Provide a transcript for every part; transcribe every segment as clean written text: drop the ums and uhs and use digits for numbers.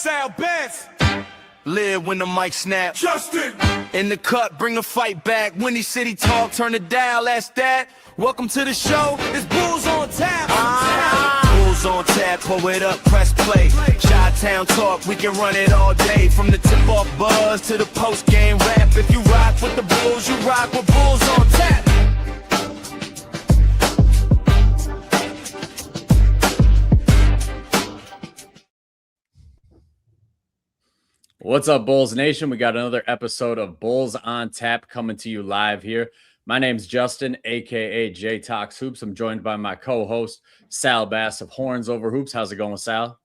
Sal Benz. Live when the mic snap. Justin. In the cut, bring the fight back. Windy City talk, turn it down, that's that. Welcome to the show, it's Bulls on Tap. Bulls on tap, pull it up, press play. Chi-Town talk, we can run it all day. From the tip-off buzz to the post-game rap. If you rock with the Bulls, you rock with Bulls on Tap. What's up, Bulls Nation? We got another episode of Bulls on Tap coming to you live here. My name's Justin, a.k.a. J Talks Hoops. I'm joined by my co-host, Sal Bass of Horns Over Hoops. How's it going, Sal?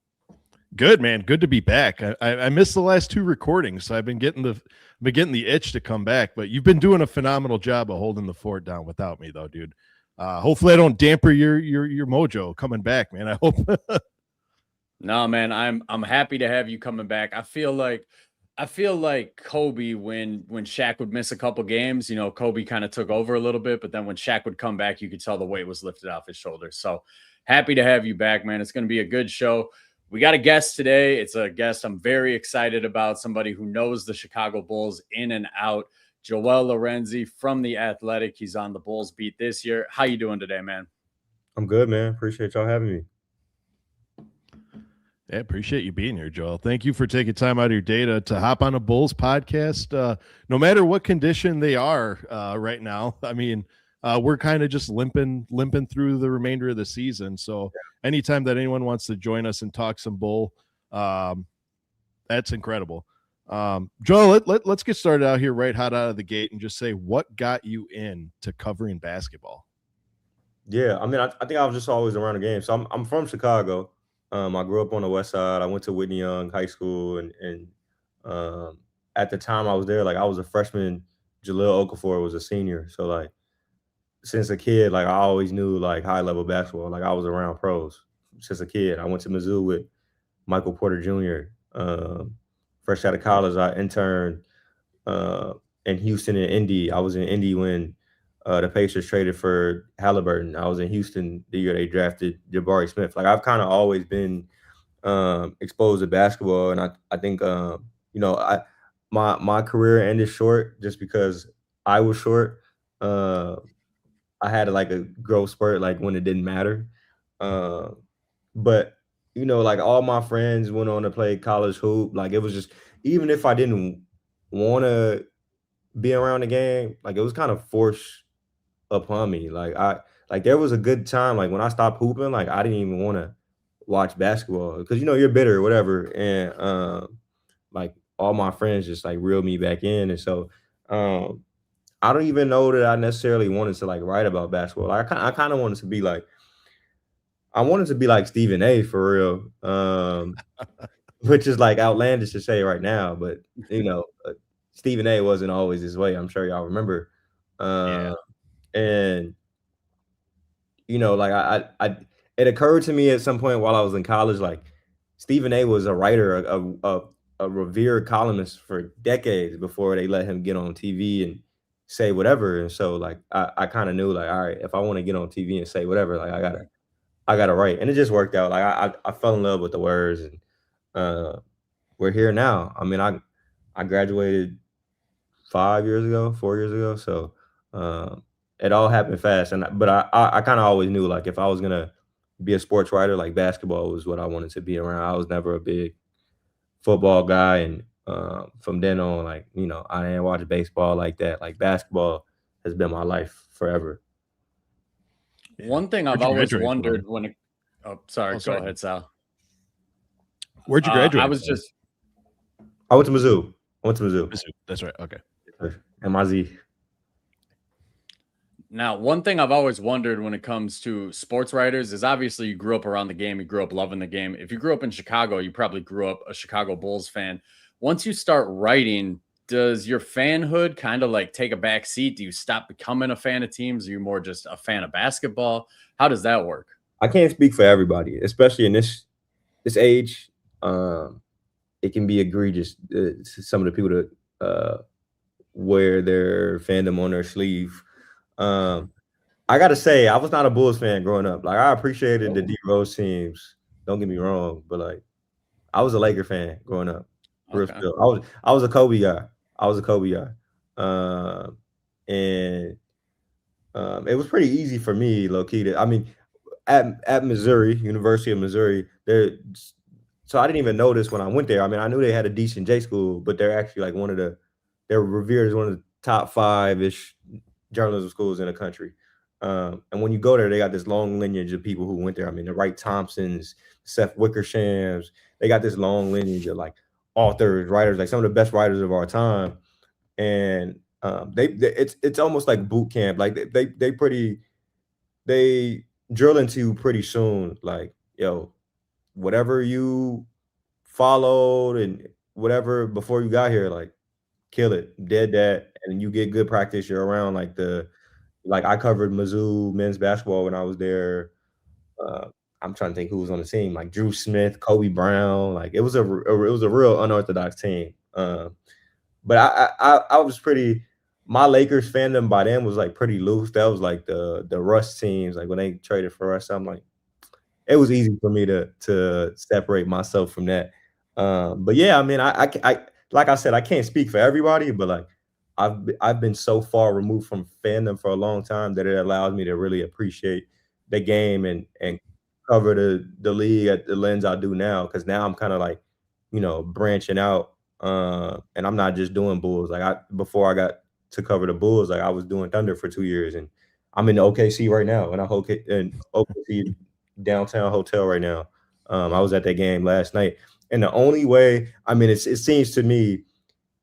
Good, man. Good to be back. I missed the last two recordings, so I've been getting the itch to come back. But you've been doing a phenomenal job of holding the fort down without me, though, dude. Hopefully, I don't damper your mojo coming back, man. I hope. No, man, I'm happy to have you coming back. I feel like Kobe when Shaq would miss a couple games, you know, Kobe kind of took over a little bit, but then when Shaq would come back, you could tell the weight was lifted off his shoulders. So happy to have you back, man. It's going to be a good show. We got a guest today. It's a guest I'm very excited about, somebody who knows the Chicago Bulls in and out. Joel Lorenzi from The Athletic. He's on the Bulls beat this year. How you doing today, man? I'm good, man. Appreciate y'all having me. Yeah, appreciate you being here, Joel. Thank you for taking time out of your day to hop on a Bulls podcast. No matter what condition they are right now, I mean, we're kind of just limping through the remainder of the season. So anytime that anyone wants to join us and talk some Bull, that's incredible. Joel, let's get started out here right hot out of the gate and just say, what got you into covering basketball? Yeah, I mean, I think I was just always around the game. So I'm from Chicago. I grew up on the west side. I went to Whitney Young High School, and at the time I was there, like I was a freshman. Jahlil Okafor was a senior. So like since a kid, like I always knew like high level basketball. Like I was around pros since a kid. I went to Mizzou with Michael Porter Jr. Fresh out of college, I interned in Houston and Indy. I was in Indy when the Pacers traded for Halliburton. I was in Houston the year they drafted Jabari Smith. Like I've kind of always been exposed to basketball, and I think you know, my career ended short just because I was short. I had like a growth spurt like when it didn't matter. But you know, like all my friends went on to play college hoop. Like it was just, even if I didn't want to be around the game, like it was kind of forced upon me. Like there was a good time, like when I stopped hooping, like I didn't even want to watch basketball because, you know, you're bitter or whatever, and like all my friends just like reeled me back in. And so I don't even know that I necessarily wanted to like write about basketball. Like I kind of wanted to be like, I wanted to be like Stephen A for real, which is like outlandish to say right now, but you know, Stephen A wasn't always this way. I'm sure y'all remember. Yeah. And you know, like I it occurred to me at some point while I was in college, like Stephen A was a writer, a revered columnist for decades before they let him get on TV and say whatever. And so like I kind of knew like, all right, if I want to get on TV and say whatever, like I gotta write. And it just worked out. Like I fell in love with the words, and we're here now. I mean, I graduated 4 years ago. So it all happened fast. But I kind of always knew like if I was gonna be a sports writer, like basketball was what I wanted to be around. I was never a big football guy, and from then on, like, you know, I didn't watch baseball like that. Like basketball has been my life forever. One thing I've always wondered when it, go ahead, Sal. Where'd you graduate? I went to Mizzou. Mizzou. That's right. Okay. MIZ. Now, one thing I've always wondered when it comes to sports writers is obviously you grew up around the game. You grew up loving the game. If you grew up in Chicago, you probably grew up a Chicago Bulls fan. Once you start writing, does your fanhood kind of like take a back seat? Do you stop becoming a fan of teams? Are you more just a fan of basketball? How does that work? I can't speak for everybody, especially in this age. It can be egregious to some of the people that wear their fandom on their sleeve. I gotta say, I was not a Bulls fan growing up. Like I appreciated the D Rose teams. Don't get me wrong, but like I was a Laker fan growing up. Real Okay. spill. I was a Kobe guy. I was a Kobe guy. And it was pretty easy for me, low key. I mean, at Missouri, University of Missouri, there. So I didn't even notice when I went there. I mean, I knew they had a decent J school, but they're actually like they're revered as one of the top 5-ish journalism schools in the country. And when you go there, they got this long lineage of people who went there. I mean, the Wright Thompsons, Seth Wickershams, they got this long lineage of like authors, writers, like some of the best writers of our time. And it's almost like boot camp. Like they drill into you pretty soon. Like, yo, whatever you followed and whatever before you got here, like kill it, dead that, and you get good practice. You're around like I covered Mizzou men's basketball when I was there. I'm trying to think who was on the team, like Drew Smith, Kobe Brown. Like it was a real unorthodox team. But I was pretty. My Lakers fandom by then was like pretty loose. That was like the Russ teams. Like when they traded for Russ, I'm like, it was easy for me to separate myself from that. But yeah, I mean, I like I said, I can't speak for everybody, but like I've been so far removed from fandom for a long time that it allows me to really appreciate the game and cover the league at the lens I do now. Because now I'm kind of like, branching out, and I'm not just doing Bulls. Like before I got to cover the Bulls, like I was doing Thunder for 2 years, and I'm in the OKC right now, and OKC downtown hotel right now. I was at that game last night, and the only way, I mean, it seems to me,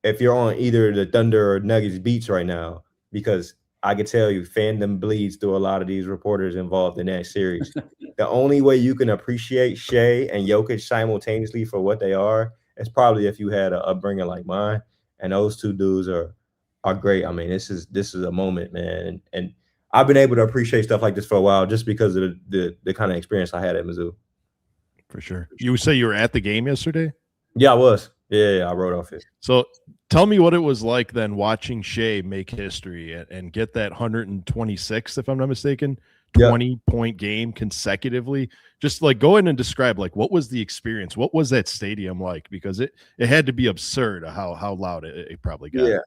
if you're on either the Thunder or Nuggets beats right now, because I can tell you, fandom bleeds through a lot of these reporters involved in that series. The only way you can appreciate Shea and Jokic simultaneously for what they are is probably if you had a upbringing like mine, and those two dudes are great. I mean, this is a moment, man, and I've been able to appreciate stuff like this for a while just because of the kind of experience I had at Mizzou. For sure. You say you were at the game yesterday? Yeah, I was. Yeah, I wrote off it. So tell me what it was like then watching Shea make history and get that 126th, if I'm not mistaken, 20-point game consecutively. Just like go ahead and describe like what was the experience? What was that stadium like? Because it had to be absurd how loud it probably got.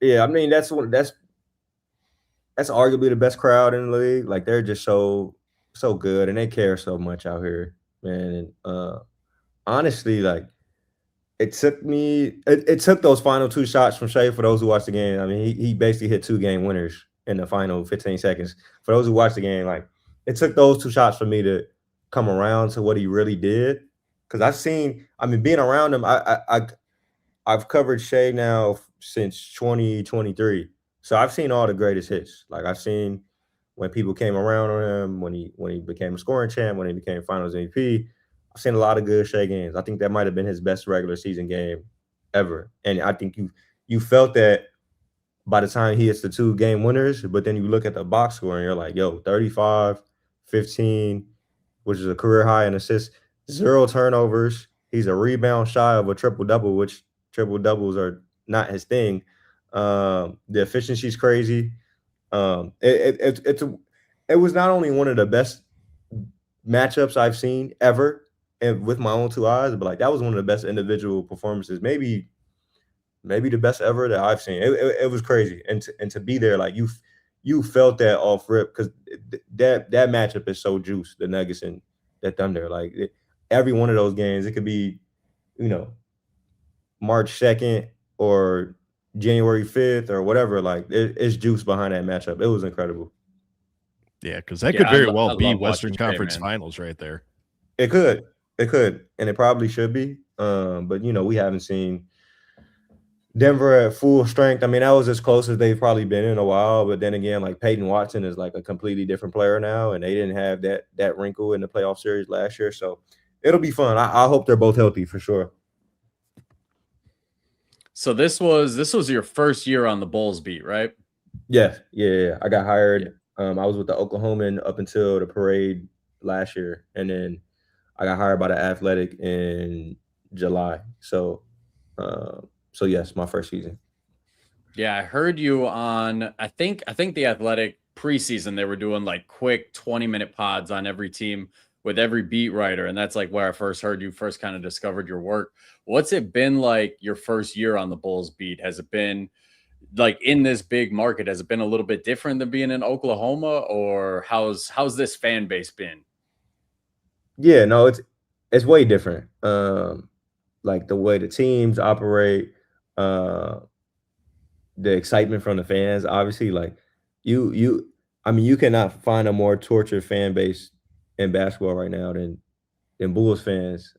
Yeah. I mean, that's arguably the best crowd in the league. Like they're just so good and they care so much out here, man. And honestly, like it took those final 2 shots from Shea for those who watched the game. I mean, he basically hit 2 game winners in the final 15 seconds. For those who watched the game, like it took those 2 shots for me to come around to what he really did. Because being around him, I've covered Shea now since 2023. So I've seen all the greatest hits. Like I've seen when people came around on him, when he became a scoring champ, when he became Finals MVP. I've seen a lot of good Shea games. I think that might have been his best regular season game ever. And I think you felt that by the time he hits the 2 game winners, but then you look at the box score and you're like, yo, 35, 15, which is a career high in assists, 0 turnovers. He's a rebound shy of a triple-double, which triple-doubles are not his thing. The efficiency's crazy. It was not only one of the best matchups I've seen ever, and with my own 2 eyes, but like that was one of the best individual performances, maybe the best ever that I've seen. It was crazy, and to be there, like you felt that off rip because that matchup is so juiced. The Nuggets and the Thunder, like every one of those games, it could be, March 2nd or January 5th or whatever. Like it's juice behind that matchup. It was incredible. Yeah, because that could very well be Western Conference Finals right there. It could, and it probably should be. But we haven't seen Denver at full strength. I mean, that was as close as they've probably been in a while. But then again, like Peyton Watson is like a completely different player now, and they didn't have that wrinkle in the playoff series last year. So it'll be fun. I hope they're both healthy for sure. So this was your first year on the Bulls beat, right? Yeah. I got hired. Yeah. I was with the Oklahoman up until the parade last year, and then I got hired by the Athletic in July. So yes, my first season. Yeah, I heard you on. I think the Athletic preseason they were doing like quick 20-minute pods on every team. with every beat writer, and that's like where I first heard you, first kind of discovered your work. What's it been like your first year on the Bulls beat? Has it been like in this big market? Has it been a little bit different than being in Oklahoma, or how's this fan base been? Yeah, no, it's way different. Like the way the teams operate, uh, the excitement from the fans. Obviously, like you, I mean, you cannot find a more tortured fan base in basketball right now than Bulls fans.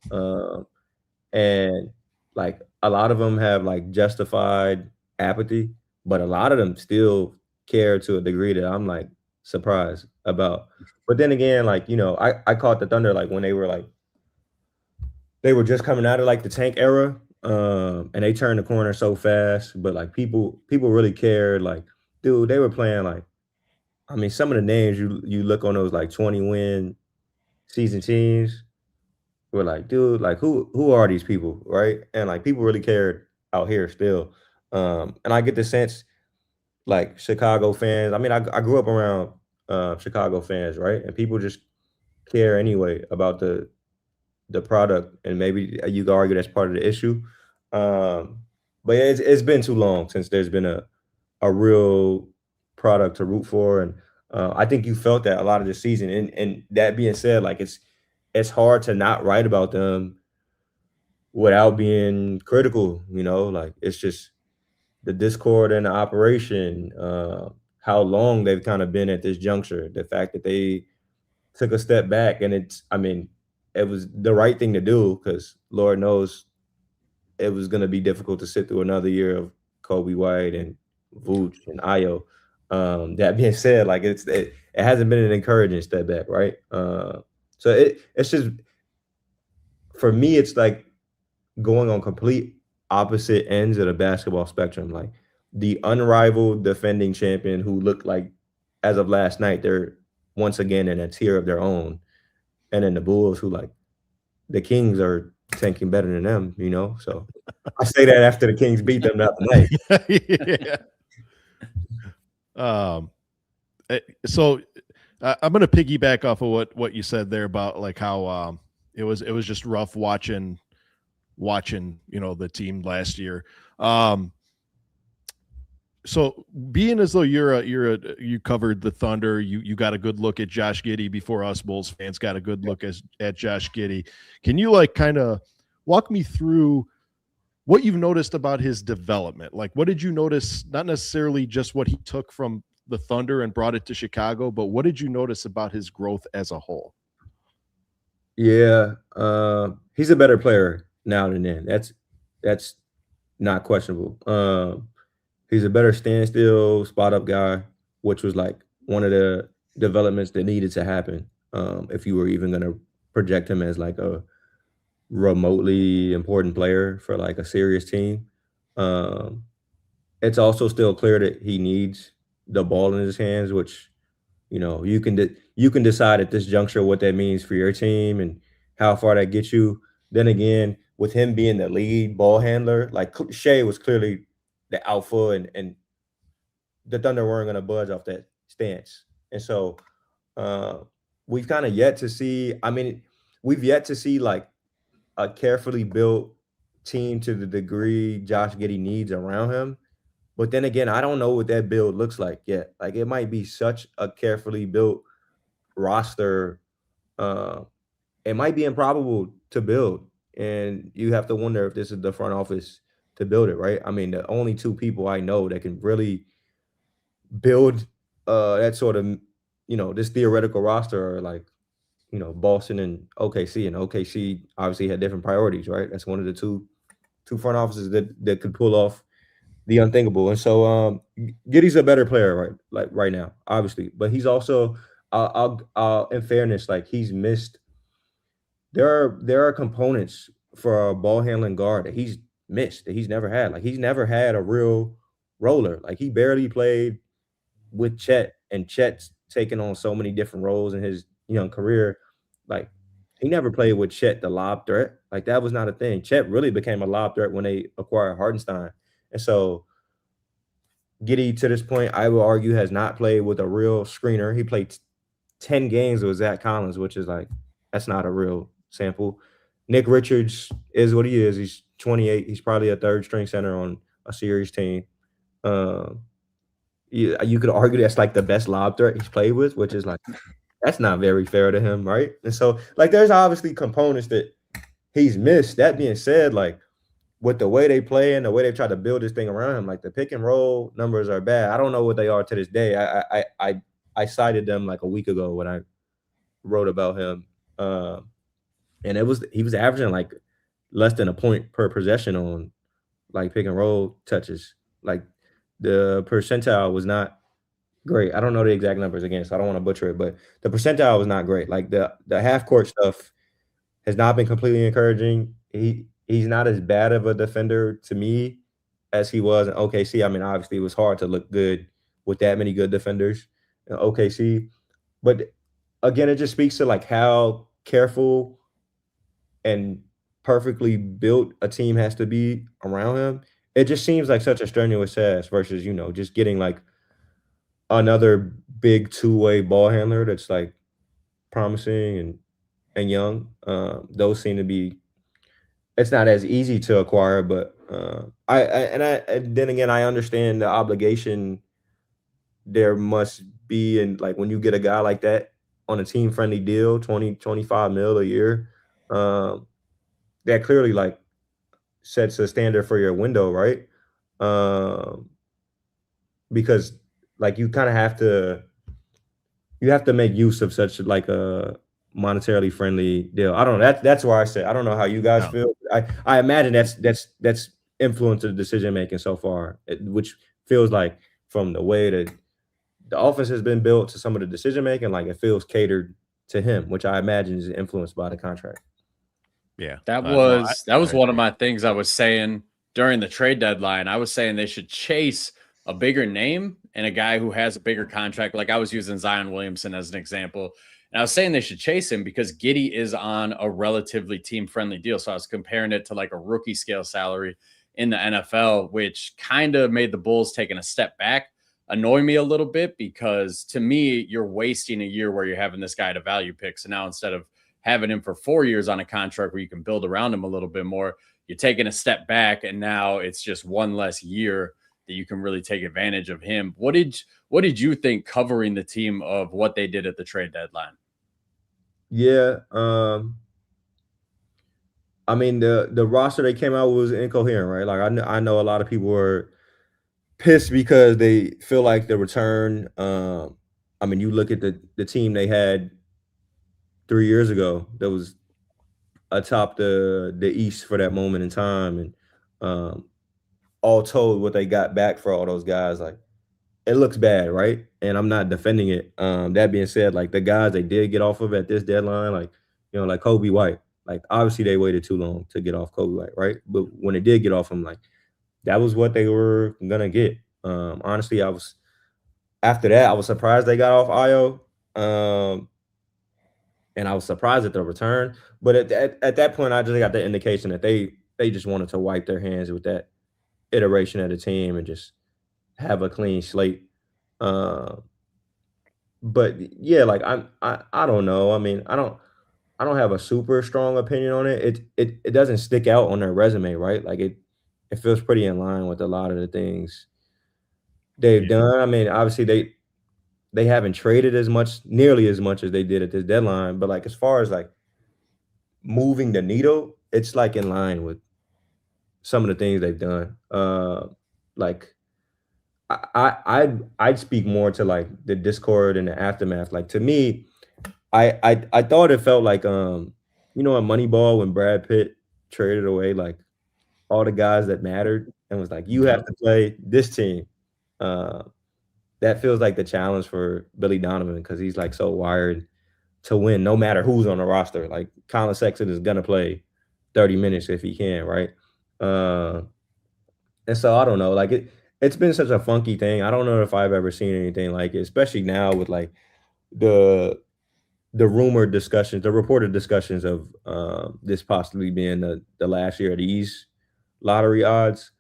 And like a lot of them have like justified apathy, but a lot of them still care to a degree that I'm like surprised about. But then again, like, I caught the Thunder like when they were just coming out of like the tank era. And they turned the corner so fast, but like people really cared. Like, dude, they were playing like, I mean, some of the names you look on those like 20-win season teams, we're like, dude, like who are these people, right? And like people really cared out here still. And I get the sense like Chicago fans. I mean, I grew up around Chicago fans, right? And people just care anyway about the product, and maybe you could argue that's part of the issue. Um, but yeah, it's been too long since there's been a real product to root for, and I think you felt that a lot of the season. And that being said, like it's hard to not write about them without being critical. Like it's just the discord and the operation, how long they've kind of been at this juncture, the fact that they took a step back, and I mean, it was the right thing to do because Lord knows it was going to be difficult to sit through another year of Kobe White and Vooch and Ayo. That being said, like it hasn't been an encouraging step back, right? So it's just for me, it's like going on complete opposite ends of the basketball spectrum. Like the unrivaled defending champion who looked like, as of last night, they're once again in a tier of their own, and then the Bulls who like the Kings are tanking better than them, So I say that after the Kings beat them the other night. Yeah. So I'm going to piggyback off of what you said there about like how it was just rough watching the team last year. So being as though you covered the Thunder, you got a good look at Josh Giddey before us Bulls fans got a good look at Josh Giddey. Can you like kind of walk me through what you've noticed about his development? Like, what did you notice? Not necessarily just what he took from the Thunder and brought it to Chicago, but what did you notice about his growth as a whole? Yeah, he's a better player now than then. That's not questionable. He's a better standstill, spot up guy, which was like one of the developments that needed to happen. If you were even going to project him as like a remotely important player for like a serious team. It's also still clear that he needs the ball in his hands, which you can decide at this juncture what that means for your team and how far that gets you. Then again, with him being the lead ball handler, like Shea was clearly the alpha, and the Thunder weren't going to budge off that stance. And so we've kind of yet to see. I mean, we've yet to see like a carefully built team to the degree Josh Giddey needs around him. But then again, I don't know what that build looks like yet. Like it might be such a carefully built roster. It might be improbable to build. And you have to wonder if this is the front office to build it, right? I mean, the only two people I know that can really build that sort of, this theoretical roster are like, Boston and OKC. And OKC obviously had different priorities, right? That's one of the two front offices that could pull off the unthinkable. And so Giddey's a better player right now, obviously. But he's also I'll in fairness, like he's missed. There are components for a ball handling guard that he's missed, that he's never had. Like he's never had a real roller. Like he barely played with Chet, and Chet's taken on so many different roles in his young career. Like he never played with Chet, the lob threat. Like that was not a thing. Chet really became a lob threat when they acquired Hardenstein. And so Giddey, to this point, I will argue, has not played with a real screener. He played 10 games with Zach Collins, which is like That's not a real sample. Nick Richards is what he is. He's 28. He's probably a third string center on a series team. You could argue that's like the best lob threat he's played with, which is like that's not very fair to him, right? And so like there's obviously components that he's missed. That being said, like with the way they play and the way they try to build this thing around him, like the pick and roll numbers are bad. I don't know what they are to this day. I cited them like a week ago when I wrote about him, and he was averaging like less than a point per possession on like pick and roll touches. Like the percentile was not great. I don't know the exact numbers again, so I don't want to butcher it, but the percentile was not great. Like the half court stuff has not been completely encouraging. He's not as bad of a defender to me as he was in OKC. I mean, obviously it was hard to look good with that many good defenders in OKC, but again, it just speaks to like how careful and perfectly built a team has to be around him. It just seems like such a strenuous task versus, just getting like another big two-way ball handler that's like promising and young. Those seem to be it's not as easy to acquire, but and then again, I understand the obligation there must be, and like when you get a guy like that on a team friendly deal, 20-25 mil a year, that clearly like sets a standard for your window, right? Because like you kind of have to make use of such like a monetarily friendly deal. I don't know. That's why I said I don't know how you guys feel. I imagine that's influenced the decision making so far, which feels like from the way that the offense has been built to some of the decision making, like it feels catered to him, which I imagine is influenced by the contract. Yeah, that was one of my things I was saying during the trade deadline. I was saying they should chase a bigger name and a guy who has a bigger contract. Like I was using Zion Williamson as an example. And I was saying they should chase him because Giddey is on a relatively team-friendly deal. So I was comparing it to like a rookie scale salary in the NFL, which kind of made the Bulls taking a step back annoy me a little bit because to me, you're wasting a year where you're having this guy at a value pick. So now instead of having him for 4 years on a contract where you can build around him a little bit more, you're taking a step back and now it's just one less year that you can really take advantage of him. What did you think covering the team of what they did at the trade deadline? Yeah, I mean the roster they came out with was incoherent, right? Like I know a lot of people were pissed because they feel like the return. I mean, you look at the team they had 3 years ago that was atop the East for that moment in time, and all told, what they got back for all those guys, like it looks bad, right? And I'm not defending it. That being said, like the guys they did get off of at this deadline, like like Kobe White, like obviously they waited too long to get off Kobe White, right? But when they did get off him, like that was what they were gonna get. Honestly, after that, I was surprised they got off Io, and I was surprised at the return. But at that point, I just got the indication that they just wanted to wipe their hands with that iteration of the team and just have a clean slate. But yeah, like I don't know. I mean, I don't have a super strong opinion on it. It doesn't stick out on their resume, right? Like it feels pretty in line with a lot of the things they've done. I mean, obviously they haven't traded nearly as much as they did at this deadline, but like as far as like moving the needle, it's like in line with some of the things they've done. Like I'd speak more to like the discord and the aftermath. Like to me, I thought it felt like in Moneyball when Brad Pitt traded away like all the guys that mattered and was like, you have to play this team. That feels like the challenge for Billy Donovan because he's like so wired to win no matter who's on the roster. Like Colin Sexton is gonna play 30 minutes if he can, right? And so I don't know, like it's been such a funky thing. I don't know if I've ever seen anything like it, especially now with like the rumored discussions, the reported discussions of this possibly being the last year of these lottery odds.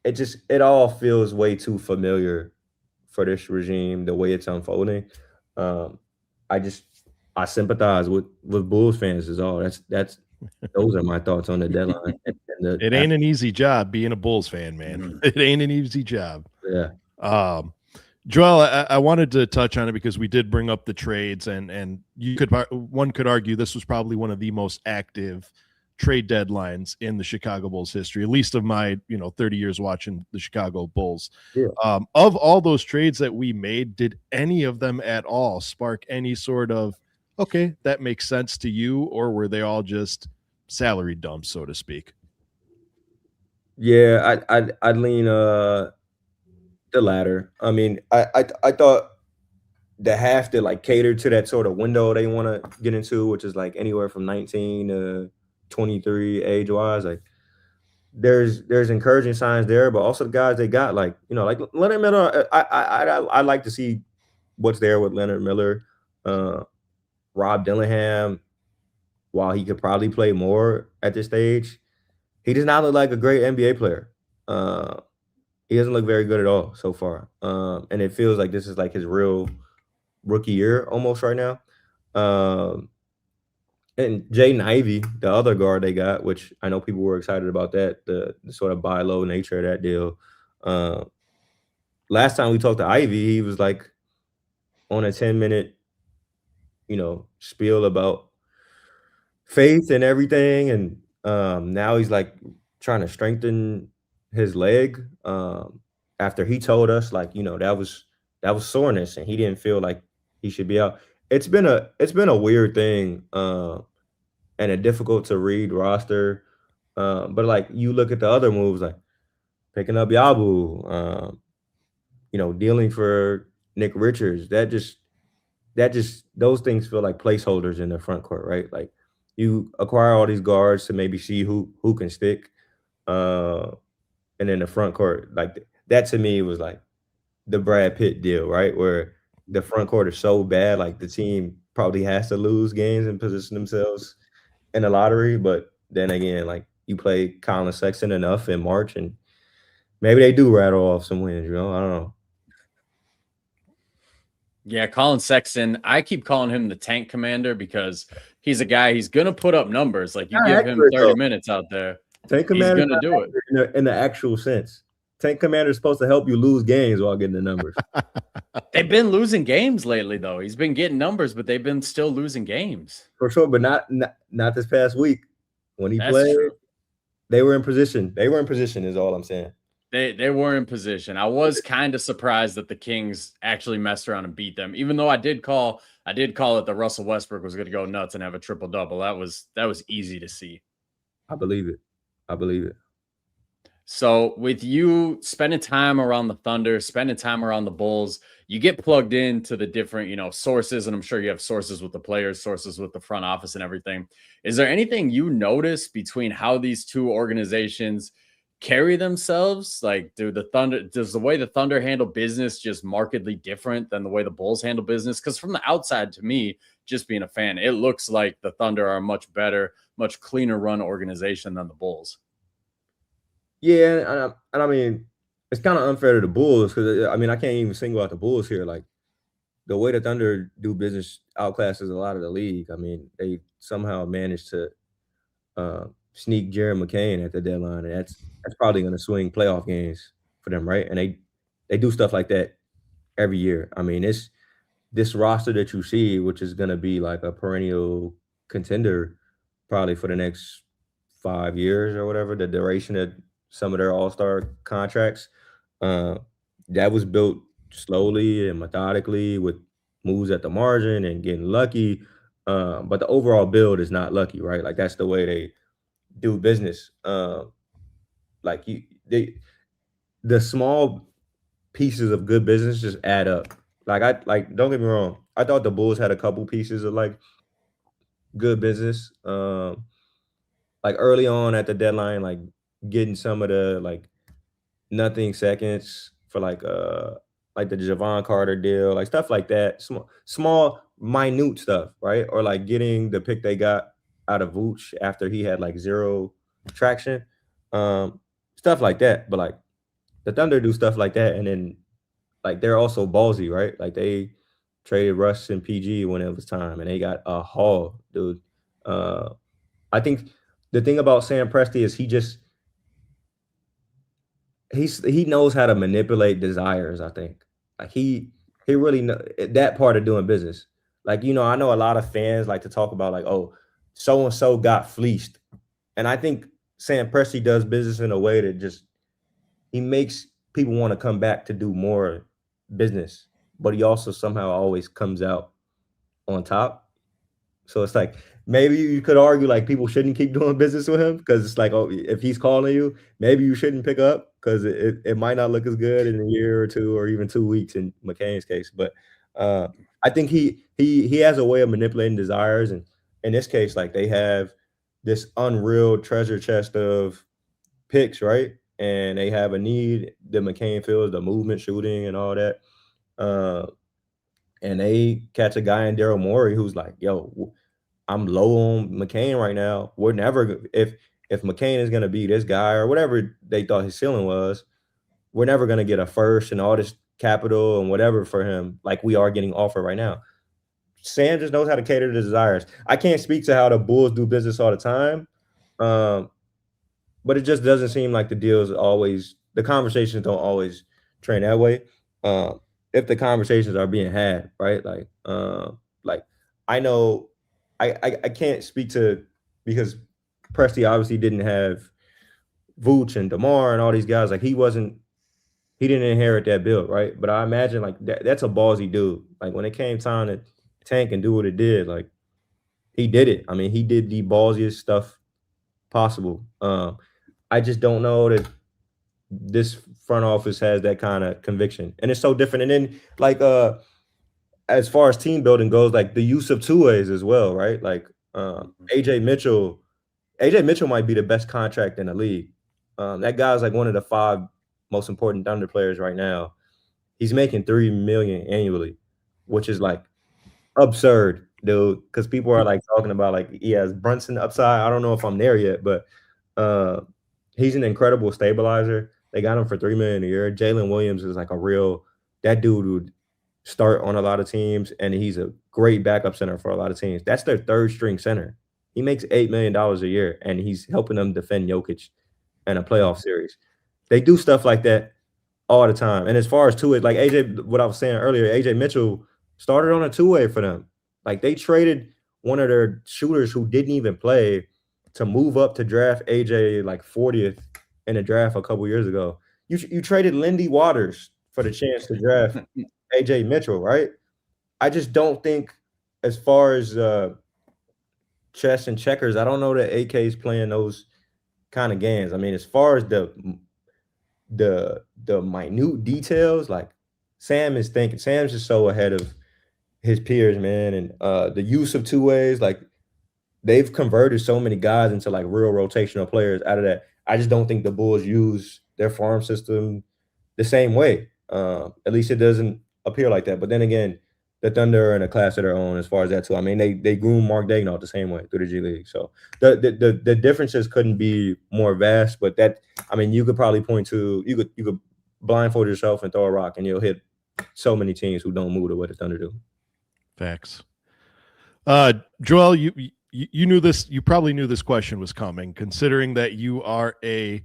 It all feels way too familiar for this regime, the way it's unfolding. I I sympathize with Bulls fans is all. That's those are my thoughts on the deadline. It ain't an easy job being a Bulls fan, man. Mhm. It ain't an easy job. Yeah. Joel, I wanted to touch on it because we did bring up the trades, and one could argue this was probably one of the most active trade deadlines in the Chicago Bulls history, at least of my 30 years watching the Chicago Bulls. Yeah. Of all those trades that we made, did any of them at all spark any sort of okay, that makes sense to you, or were they all just salary dumps, so to speak? Yeah, I'd lean the latter. I mean, I thought the half that like cater to that sort of window they want to get into, which is like anywhere from 19 to 23 age wise. Like there's encouraging signs there, but also the guys they got, like like Leonard Miller. I like to see what's there with Leonard Miller, Rob Dillingham. While he could probably play more at this stage, he does not look like a great NBA player. He doesn't look very good at all so far. And it feels like this is like his real rookie year almost right now. And Jaden Ivey, the other guard they got, which I know people were excited about that, the sort of buy low nature of that deal. Last time we talked to Ivey, he was like on a 10-minute, spiel about faith and everything. And now he's like trying to strengthen his leg. After he told us like, that was soreness and he didn't feel like he should be out. It's been a weird thing, and a difficult to read roster. But like you look at the other moves, like picking up Yabu, dealing for Nick Richards, that just those things feel like placeholders in the front court, right? Like you acquire all these guards to maybe see who can stick. And then the front court, like that to me was like the Brad Pitt deal, right? Where the front court is so bad, like the team probably has to lose games and position themselves in the lottery. But then again, like you play Colin Sexton enough in March and maybe they do rattle off some wins, I don't know. Yeah, Colin Sexton, I keep calling him the tank commander because he's a guy, he's going to put up numbers. Like you give him 30 minutes out there, tank he's going to do it. In the actual sense. Tank commander is supposed to help you lose games while getting the numbers. They've been losing games lately, though. He's been getting numbers, but they've been still losing games. For sure, but not this past week. When he played, they were in position. They were in position is all I'm saying. They were in position. I was kind of surprised that the Kings actually messed around and beat them, even though I did call it that Russell Westbrook was going to go nuts and have a triple-double. That was easy to see. I believe it. So with you spending time around the Thunder, spending time around the Bulls, you get plugged into the different, sources, and I'm sure you have sources with the players, sources with the front office and everything. Is there anything you notice between how these two organizations carry themselves? Like, does the way the Thunder handle business just markedly different than the way the Bulls handle business? Because from the outside, to me, just being a fan, it looks like the Thunder are a much better, much cleaner run organization than the Bulls. Yeah, and I mean, it's kind of unfair to the Bulls because I mean I can't even single out the Bulls here. Like the way the Thunder do business outclasses a lot of the league. I mean, they somehow managed to sneak Jared McCain at the deadline, and that's probably going to swing playoff games for them, right? And they do stuff like that every year. I mean, it's this roster that you see, which is going to be like a perennial contender probably for the next 5 years or whatever, the duration of some of their all-star contracts. That was built slowly and methodically with moves at the margin and getting lucky. But the overall build is not lucky, right? Like that's the way they do business. Like the small pieces of good business just add up. Like don't get me wrong. I thought the Bulls had a couple pieces of like good business. Like early on at the deadline, like getting some of the like nothing seconds for like the Javon Carter deal, like stuff like that. Small minute stuff, right? Or like getting the pick they got out of Vooch after he had like zero traction. Stuff like that. But like the Thunder do stuff like that, and then like they're also ballsy, right? Like they traded Russ and PG when it was time, and they got a haul, dude. I think the thing about Sam Presti is he knows how to manipulate desires. I think like he really know that part of doing business. Like, I know a lot of fans like to talk about like, oh, so and so got fleeced, and I think Sam Presti does business in a way that just he makes people want to come back to do more business, but he also somehow always comes out on top. So it's like maybe you could argue like people shouldn't keep doing business with him because it's like, oh, if he's calling you, maybe you shouldn't pick up because it might not look as good in a year or two or even 2 weeks in McCain's case. But I think he has a way of manipulating desires, and in this case, like they have this unreal treasure chest of picks, right? And they have a need that McCain feels, the movement, shooting, and all that. And they catch a guy in Daryl Morey who's like, yo, I'm low on McCain right now. We're never if McCain is gonna be this guy or whatever they thought his ceiling was, we're never gonna get a first and all this capital and whatever for him like we are getting offered right now. Sam just knows how to cater to desires. I can't speak to how the Bulls do business all the time, but it just doesn't seem like the conversations don't always train that way. If the conversations are being had, right? Like I know I can't speak to because Presti obviously didn't have Vooch and DeMar and all these guys. Like he didn't inherit that build, right? But I imagine like that's a ballsy dude. Like when it came time to tank and do what it did, like he did it. I mean, he did the ballsiest stuff possible. I just don't know that this front office has that kind of conviction, and it's so different. And then like as far as team building goes, like the use of two ways as well, right? Like AJ Mitchell might be the best contract in the league. That guy's like one of the 5 most important Thunder players right now. He's making $3 million annually, which is like absurd, dude. Because people are like talking about like he has Brunson upside. I don't know if I'm there yet, but he's an incredible stabilizer. They got him for $3 million a year. Jalen Williams is like that dude would start on a lot of teams, and he's a great backup center for a lot of teams. That's their 3rd string center. He makes $8 million a year, and he's helping them defend Jokic in a playoff series. They do stuff like that all the time. And as far as two-way, like AJ, what I was saying earlier, AJ Mitchell started on a two-way for them. Like they traded one of their shooters who didn't even play to move up to draft AJ like 40th in a draft a couple years ago. You traded Lindy Waters for the chance to draft AJ Mitchell, right? I just don't think as far as chess and checkers, I don't know that AK is playing those kind of games. I mean, as far as the minute details, like Sam's just so ahead of his peers, man. And the use of two ways, like they've converted so many guys into like real rotational players out of that. I just don't think the Bulls use their farm system the same way. At least it doesn't appear like that. But then again, the Thunder are in a class of their own as far as that too. I mean, they groom Mark Daigneault the same way through the G League. So the differences couldn't be more vast. But you could probably point to you could blindfold yourself and throw a rock and you'll hit so many teams who don't move the way the Thunder do. Facts. Joel, you knew this. You probably knew this question was coming, considering that you are you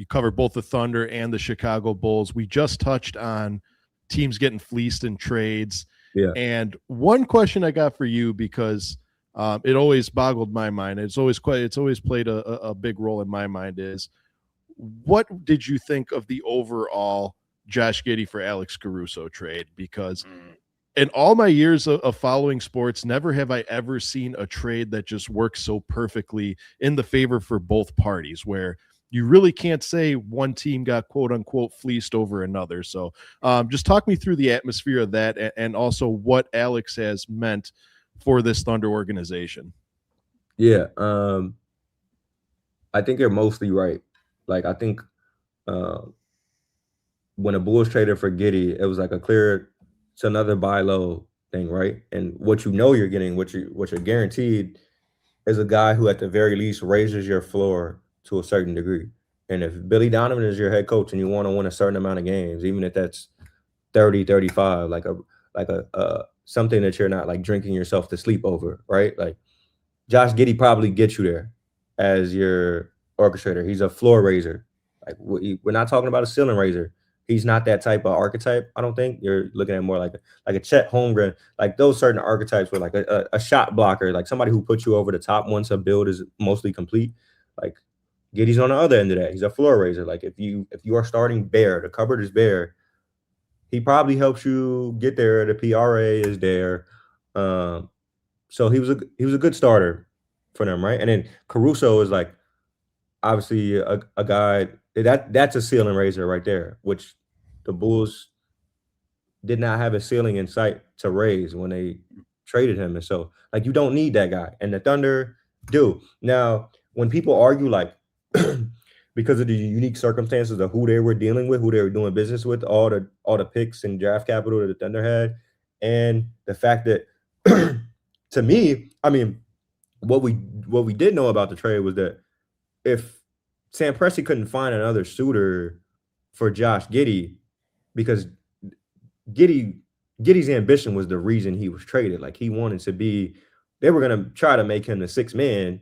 cover both the Thunder and the Chicago Bulls. We just touched on teams getting fleeced in trades. Yeah. And one question I got for you, because it always boggled my mind. It's always played a big role in my mind, is what did you think of the overall Josh Giddey for Alex Caruso trade? Because in all my years of following sports, never have I ever seen a trade that just works so perfectly in the favor for both parties, where you really can't say one team got quote unquote fleeced over another. So just talk me through the atmosphere of that and also what Alex has meant for this Thunder organization. Yeah. I think you're mostly right. Like, I think when the Bulls traded for Giddey, it was like it's another buy low thing, right? And what you're getting, what you're guaranteed is a guy who at the very least raises your floor to a certain degree. And if Billy Donovan is your head coach and you want to win a certain amount of games, even if that's 30, 35, like a something that you're not like drinking yourself to sleep over, right? Like Josh Giddey probably gets you there as your orchestrator. He's a floor raiser. Like we're not talking about a ceiling raiser. He's not that type of archetype. I don't think you're looking at more like a Chet Holmgren, like those certain archetypes were like a shot blocker, like somebody who puts you over the top once a build is mostly complete. Like Giddey's on the other end of that. He's a floor raiser. Like if you are starting bare, the cupboard is bare. He probably helps you get there. The PRA is there. So he was a good starter for them, right? And then Caruso is like obviously a guy that's a ceiling raiser right there, which the Bulls did not have a ceiling in sight to raise when they traded him. And so like you don't need that guy. And the Thunder do. Now, when people argue like because of the unique circumstances of who they were dealing with, who they were doing business with, all the picks and draft capital that the Thunder had, and the fact that to me, I mean, what we did know about the trade was that if Sam Presti couldn't find another suitor for Josh Giddey, because Giddey's ambition was the reason he was traded. Like he wanted to be, they were gonna try to make him the sixth man,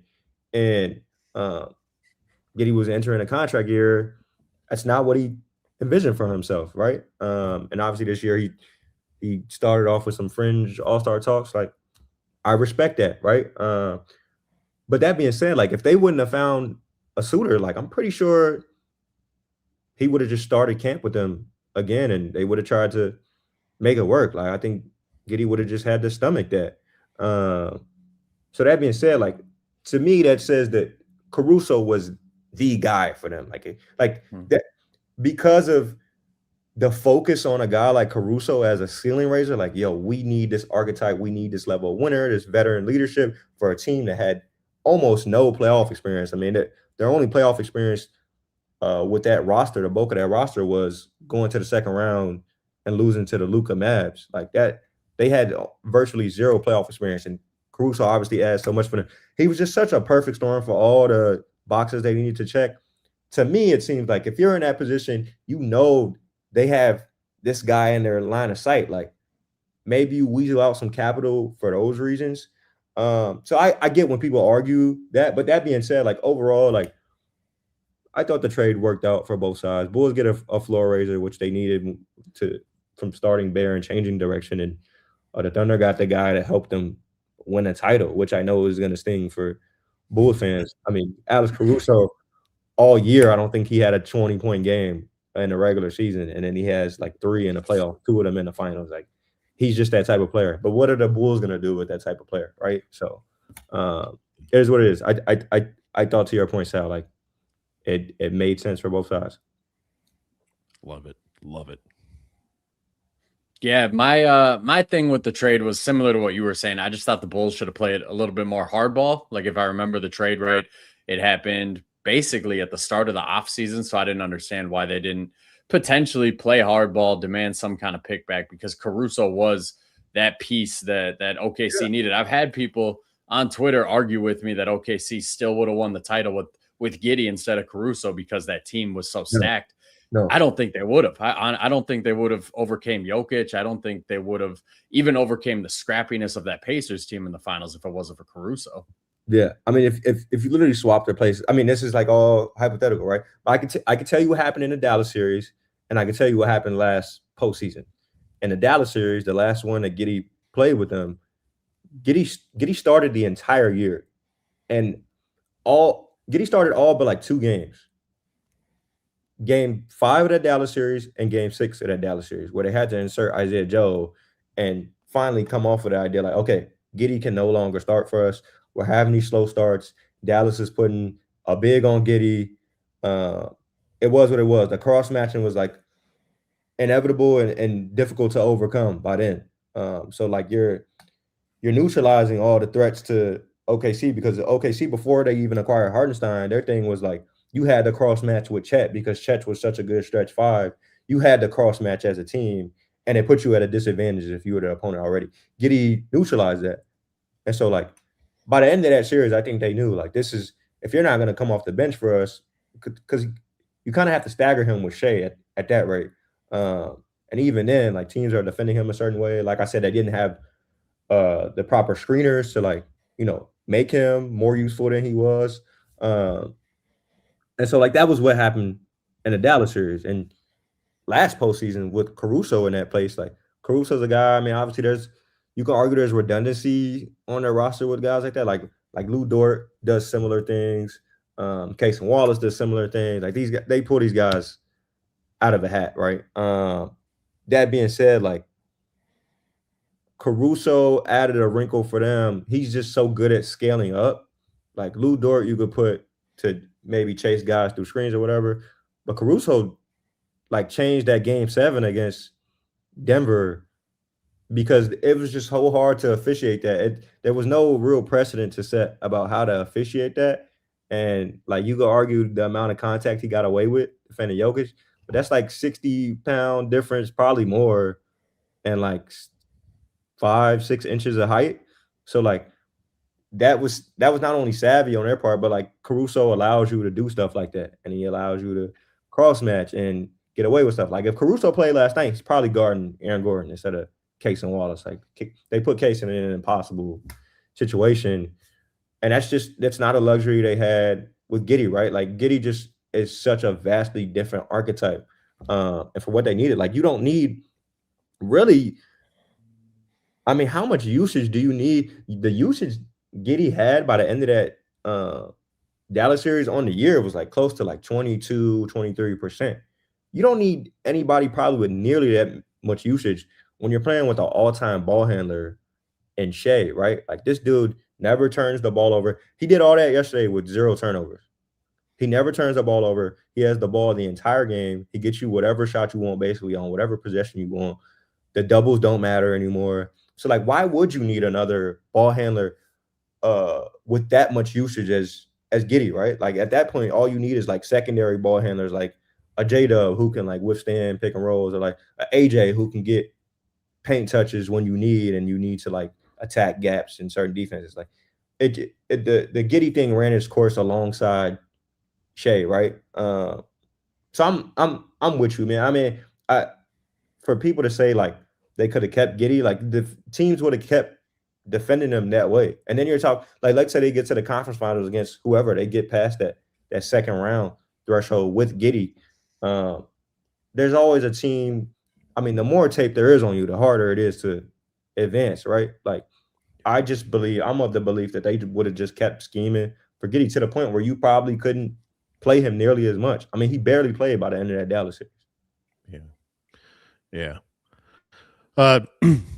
and Giddey was entering a contract year. That's not what he envisioned for himself, right? And obviously this year he started off with some fringe all-star talks. Like I respect that, right? But that being said, like if they wouldn't have found a suitor, like I'm pretty sure he would have just started camp with them again, and they would have tried to make it work. Like I think Giddey would have just had to stomach that. So that being said, like to me, that says that Caruso was the guy for them. Like that because of the focus on a guy like Caruso as a ceiling raiser. Like, yo, we need this archetype, we need this level of winner, this veteran leadership for a team that had almost no playoff experience. I mean, their only playoff experience with that roster, the bulk of that roster was going to the second round and losing to the Luka Mavs. Like that, they had virtually zero playoff experience, and Caruso obviously adds so much for them. He was just such a perfect storm for all the boxes they needed to check. To me, it seems like if you're in that position, you know they have this guy in their line of sight. Like maybe you weasel out some capital for those reasons. So I get when people argue that, but that being said, like overall, like I thought the trade worked out for both sides. Bulls get a floor raiser, which they needed from starting bare and changing direction, and the Thunder got the guy that helped them win a title, which I know is going to sting for Bulls fans. I mean, Alex Caruso all year, I don't think he had a 20-point game in the regular season, and then he has like 3 in the playoff, 2 of them in the finals. Like he's just that type of player. But what are the Bulls going to do with that type of player, right? So it is what it is. I thought, to your point, Sal, like it made sense for both sides. Love it. Yeah, my thing with the trade was similar to what you were saying. I just thought the Bulls should have played a little bit more hardball. Like if I remember the trade right, it happened basically at the start of the offseason, so I didn't understand why they didn't potentially play hardball, demand some kind of pick back, because Caruso was that piece that OKC needed. I've had people on Twitter argue with me that OKC still would have won the title with Giddey instead of Caruso because that team was so stacked. No. I don't think they would have. I don't think they would have overcame Jokic. I don't think they would have even overcame the scrappiness of that Pacers team in the finals if it wasn't for Caruso. Yeah, I mean, if you literally swap their places, I mean, this is like all hypothetical, right? But I can tell you what happened in the Dallas series, and I can tell you what happened last postseason. In the Dallas series, the last one that Giddey played with them, Giddey started the entire year, and Giddey started all but like 2 games. Game 5 of that Dallas series and Game 6 of that Dallas series, where they had to insert Isaiah Joe and finally come off with the idea like, okay, Giddey can no longer start for us. We're having these slow starts. Dallas is putting a big on Giddey. It was what it was. The cross matching was like inevitable and difficult to overcome by then. So like you're neutralizing all the threats to OKC, because OKC, before they even acquired Hartenstein, their thing was like, you had the cross match with Chet because Chet was such a good stretch 5. You had the cross match as a team, and it put you at a disadvantage if you were the opponent already. Giddey neutralized that. And so, like, by the end of that series, I think they knew, like, this is, if you're not going to come off the bench for us, because you kind of have to stagger him with Shea at that rate. And even then, like, teams are defending him a certain way. Like I said, they didn't have the proper screeners to like, make him more useful than he was. And so like that was what happened in the Dallas series. And last postseason with Caruso in that place, like Caruso's a guy. I mean, obviously you can argue there's redundancy on their roster with guys like that. Like Lou Dort does similar things. Case and Wallace does similar things. Like these guys, they pull these guys out of a hat, right? That being said, like Caruso added a wrinkle for them. He's just so good at scaling up. Like Lou Dort, you could put to maybe chase guys through screens or whatever, but Caruso like changed that game 7 against Denver because it was just so hard to officiate that. There was no real precedent to set about how to officiate that. And like you could argue the amount of contact he got away with defending Jokic, but that's like 60-pound difference, probably more, and like 5-6 inches of height. So like that was not only savvy on their part, but like Caruso allows you to do stuff like that, and he allows you to cross match and get away with stuff. Like if Caruso played last night, he's probably guarding Aaron Gordon instead of Case and Wallace. Like they put Case in an impossible situation, and that's not a luxury they had with Giddey, right? Like Giddey just is such a vastly different archetype, and for what they needed, like you don't need really. I mean, how much usage do you need? The usage Giddey had by the end of that Dallas series on the year was like close to like 22, 23%. You don't need anybody probably with nearly that much usage when you're playing with an all-time ball handler in Shea, right? Like this dude never turns the ball over. He did all that yesterday with 0 turnovers. He never turns the ball over. He has the ball the entire game. He gets you whatever shot you want basically on whatever possession you want. The doubles don't matter anymore. So like, why would you need another ball handler with that much usage as Giddey, right? Like at that point, all you need is like secondary ball handlers, like a J-Dub who can like withstand pick and rolls, or like a AJ who can get paint touches when you need to like attack gaps in certain defenses. Like the Giddey thing ran its course alongside Shea, right? So I'm with you, man. I mean, for people to say like they could have kept Giddey, like the teams would have kept defending them that way. And then you're talking like let's say they get to the conference finals against whoever, they get past that second round threshold with Giddey. There's always a team. I mean, the more tape there is on you, the harder it is to advance, right? Like I'm of the belief that they would have just kept scheming for Giddey to the point where you probably couldn't play him nearly as much. I mean, he barely played by the end of that Dallas series. Yeah.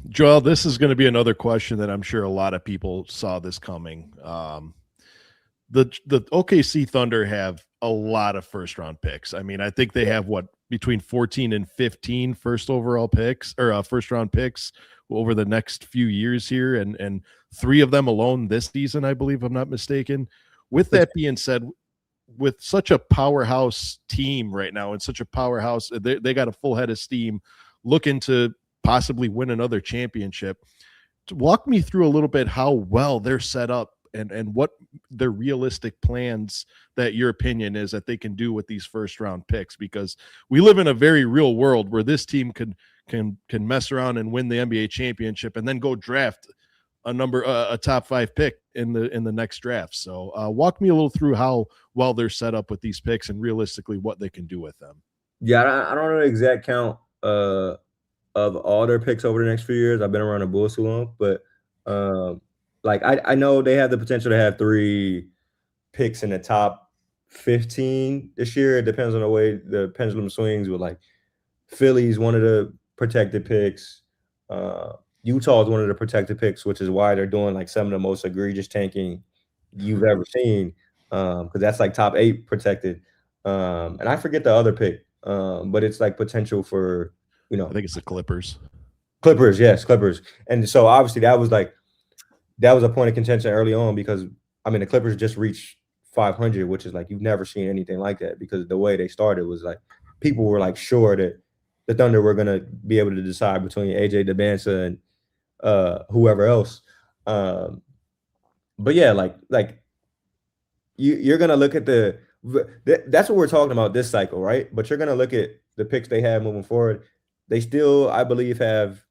Joel, this is going to be another question that I'm sure a lot of people saw this coming. The OKC Thunder have a lot of first round picks. I mean, I think they have between 14 and 15 first overall picks or first round picks over the next few years here. And 3 of them alone this season, I believe, I'm not mistaken. With that being said, with such a powerhouse team right now and such a powerhouse, they got a full head of steam looking to possibly win another championship. Walk me through a little bit how well they're set up and what their realistic plans that your opinion is that they can do with these first round picks, because we live in a very real world where this team can mess around and win the NBA championship and then go draft a top 5 pick in the next draft. So walk me a little through how well they're set up with these picks and realistically what they can do with them. Yeah, I don't know the exact count of all their picks over the next few years. I've been around the Bulls too long, but like I know they have the potential to have 3 picks in the top 15 this year. It depends on the way the pendulum swings with like Philly's one of the protected picks. Utah is one of the protected picks, which is why they're doing like some of the most egregious tanking you've ever seen. Because that's like top 8 protected. And I forget the other pick. But it's like potential for, I think it's the Clippers. Yes, Clippers. And so obviously that was a point of contention early on because I mean the Clippers just reached 500, which is like you've never seen anything like that because the way they started was like people were like sure that the Thunder were gonna be able to decide between AJ DeBansa and whoever else. But yeah, like you're gonna look at that's what we're talking about this cycle, right? But you're gonna look at the picks they have moving forward. They still, I believe, have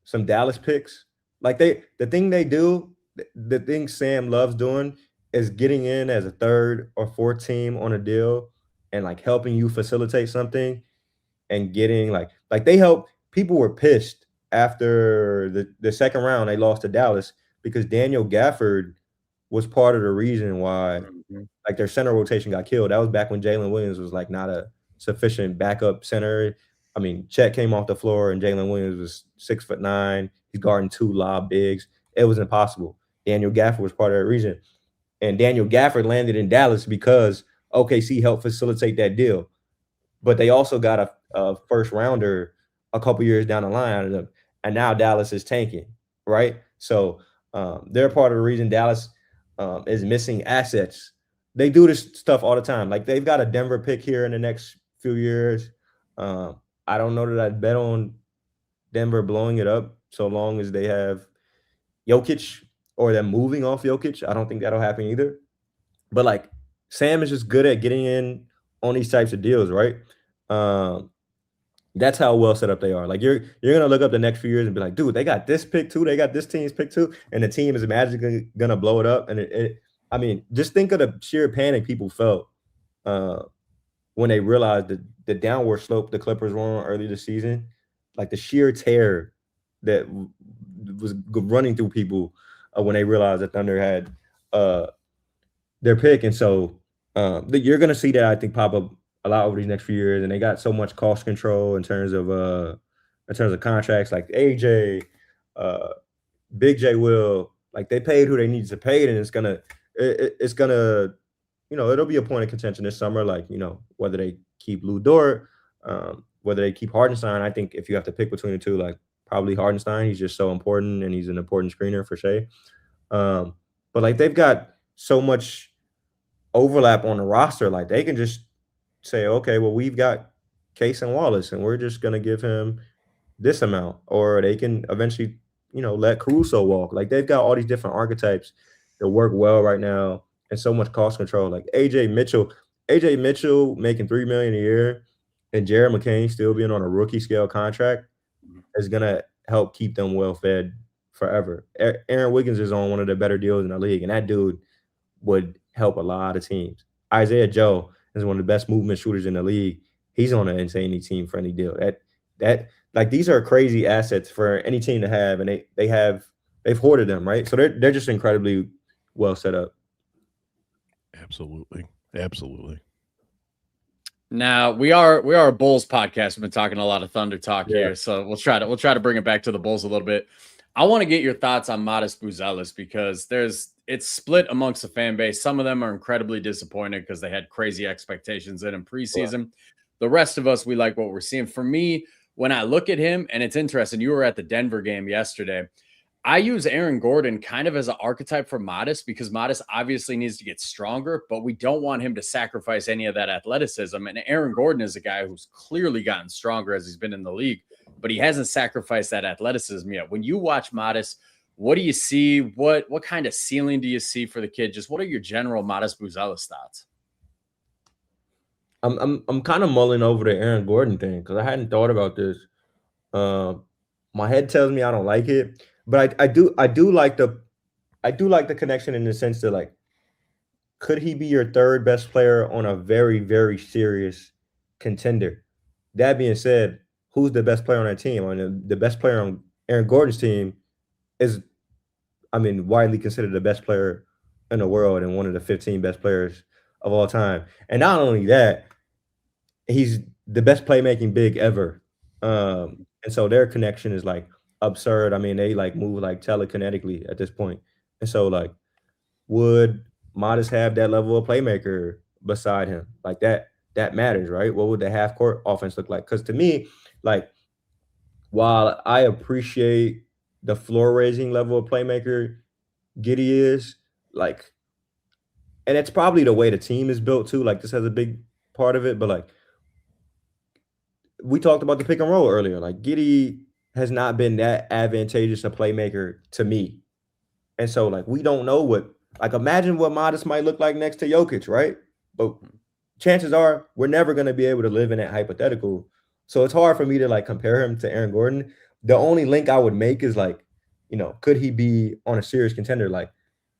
some Dallas picks Like the thing they do, the thing Sam loves doing is getting in as a third or fourth team on a deal and like helping you facilitate something and getting like they help. People were pissed after the second round they lost to Dallas because Daniel Gafford was part of the reason why like their center rotation got killed. That was back when Jalen Williams was like not a sufficient backup center. I mean, Chet came off the floor and Jalen Williams was 6'9". He's guarding 2 lob bigs. It was impossible. Daniel Gafford was part of that reason. And Daniel Gafford landed in Dallas because OKC helped facilitate that deal. But they also got a first rounder a couple years down the line out of them. And now Dallas is tanking, right? So they're part of the reason Dallas is missing assets. They do this stuff all the time. Like they've got a Denver pick here in the next few years. I don't know that I'd bet on Denver blowing it up so long as they have Jokic or them moving off Jokic. I don't think that'll happen either. But like Sam is just good at getting in on these types of deals, right? That's how well set up they are. Like you're gonna look up the next few years and be like, dude, they got this pick too, they got this team's pick too, and the team is magically gonna blow it up. And I mean, just think of the sheer panic people felt when they realized the downward slope the Clippers were on early this season, like the sheer terror that was running through people when they realized that Thunder had their pick. And so you're gonna see that I think pop up a lot over these next few years, and they got so much cost control in terms of contracts, like AJ, Big J Will, like they paid who they needed to pay, and it's gonna, it'll be a point of contention this summer, like, whether they keep Lou Dort, whether they keep Hardenstein. I think if you have to pick between the two, like probably Hardenstein, he's just so important, and he's an important screener for Shea. But like they've got so much overlap on the roster, like they can just say, okay, well, we've got Case and Wallace, and we're just gonna give him this amount, or they can eventually, let Caruso walk. Like they've got all these different archetypes that work well right now, and so much cost control. Like AJ Mitchell making $3 million a year, and Jared McCain still being on a rookie scale contract is gonna help keep them well fed forever. Aaron Wiggins is on one of the better deals in the league, and that dude would help a lot of teams. Isaiah Joe is one of the best movement shooters in the league. He's on an insanely team-friendly deal. That like these are crazy assets for any team to have, and they've hoarded them, right? So they're just incredibly well set up. Absolutely. Now we are a Bulls podcast. We've been talking a lot of Thunder talk here, so we'll try to bring it back to the Bulls a little bit. I want to get your thoughts on Modest Buzelis because it's split amongst the fan base. Some of them are incredibly disappointed because they had crazy expectations in preseason. Yeah. The rest of us, we like what we're seeing. For me, when I look at him, and it's interesting, you were at the Denver game yesterday. I use Aaron Gordon kind of as an archetype for Modest because Modest obviously needs to get stronger, but we don't want him to sacrifice any of that athleticism. And Aaron Gordon is a guy who's clearly gotten stronger as he's been in the league, but he hasn't sacrificed that athleticism yet. When you watch Modest, what do you see? What kind of ceiling do you see for the kid? Just what are your general Modest Buzelis thoughts? I'm kind of mulling over the Aaron Gordon thing because I hadn't thought about this. My head tells me I don't like it, but I do like the connection in the sense that, like, could he be your third best player on a very, very serious contender? That being said, who's the best player on that team? I mean, the best player on Aaron Gordon's team is, widely considered the best player in the world and one of the 15 best players of all time. And not only that, he's the best playmaking big ever. And so their connection is like absurd. I mean, they like move like telekinetically at this point. And so, like, would Modest have that level of playmaker beside him? Like that matters, right? What would the half court offense look like? Because to me, like, while I appreciate the floor raising level of playmaker Giddey is, like, and it's probably the way the team is built too. Like, this has a big part of it, but like we talked about the pick and roll earlier. Like, Giddey has not been that advantageous a playmaker to me. And so, like, we don't know imagine what Modest might look like next to Jokic, right? But chances are we're never going to be able to live in that hypothetical. So it's hard for me to like compare him to Aaron Gordon. The only link I would make is like, could he be on a serious contender like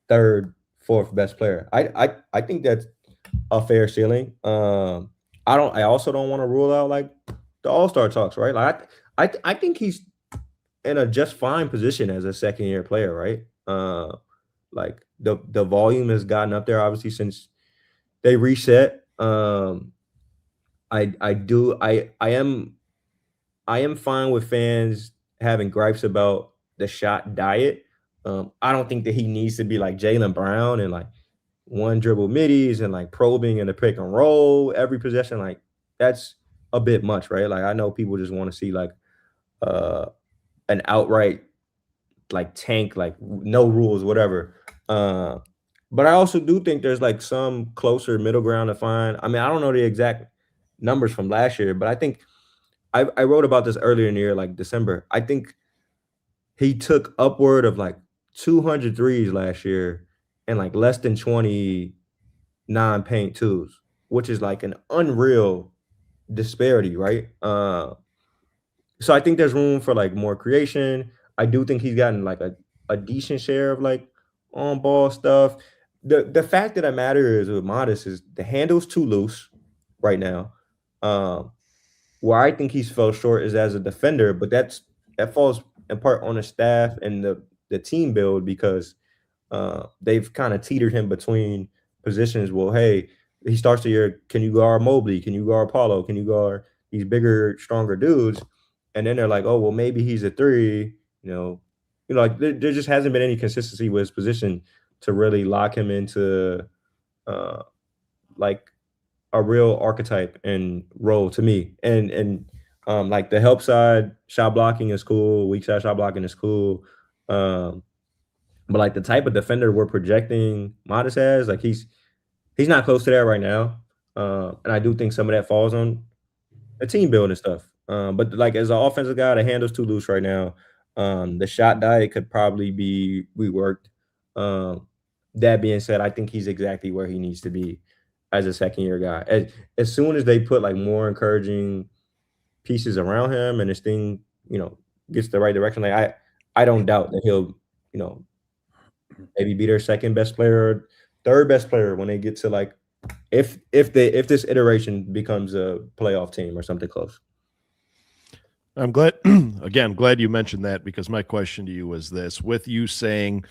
third, fourth best player? I think that's a fair ceiling. I also don't want to rule out like the All-Star talks, right? Like I think he's in a just fine position as a second year player, right? Like the volume has gotten up there obviously since they reset. I am fine with fans having gripes about the shot diet. I don't think that he needs to be like Jaylen Brown and like one dribble middies and like probing in the pick and roll every possession. Like that's a bit much, right? Like I know people just want to see like uh an outright like tank, like no rules, whatever. But I also do think there's like some closer middle ground to find. I mean, I don't know the exact numbers from last year, but I think I wrote about this earlier in the year, like December. I think he took upward of like 200 threes last year and like less than 20 non-paint twos, which is like an unreal disparity, right? So I think there's room for like more creation. I do think he's gotten like a decent share of like on ball stuff. The fact that I matter is with Modest is the handle's too loose right now. Um, where I think he's fell short is as a defender, but that falls in part on the staff and the team build because they've kind of teetered him between positions. Well, hey, he starts the year. Can you guard Mobley? Can you guard Paulo? Can you guard these bigger, stronger dudes? And then they're like, oh, well, maybe he's a three. Like there just hasn't been any consistency with his position to really lock him into like a real archetype and role to me. And like the help side shot blocking is cool, weak side shot blocking is cool. But like the type of defender we're projecting Modest as, like he's not close to that right now. And I do think some of that falls on the team building stuff. But like as an offensive guy, the handle's too loose right now. The shot diet could probably be reworked. That being said, I think he's exactly where he needs to be as a second year guy. As soon as they put like more encouraging pieces around him and this thing, gets the right direction, like I don't doubt that he'll, maybe be their second best player or third best player when they get to like if this iteration becomes a playoff team or something close. I'm glad you mentioned that because my question to you was this: with you saying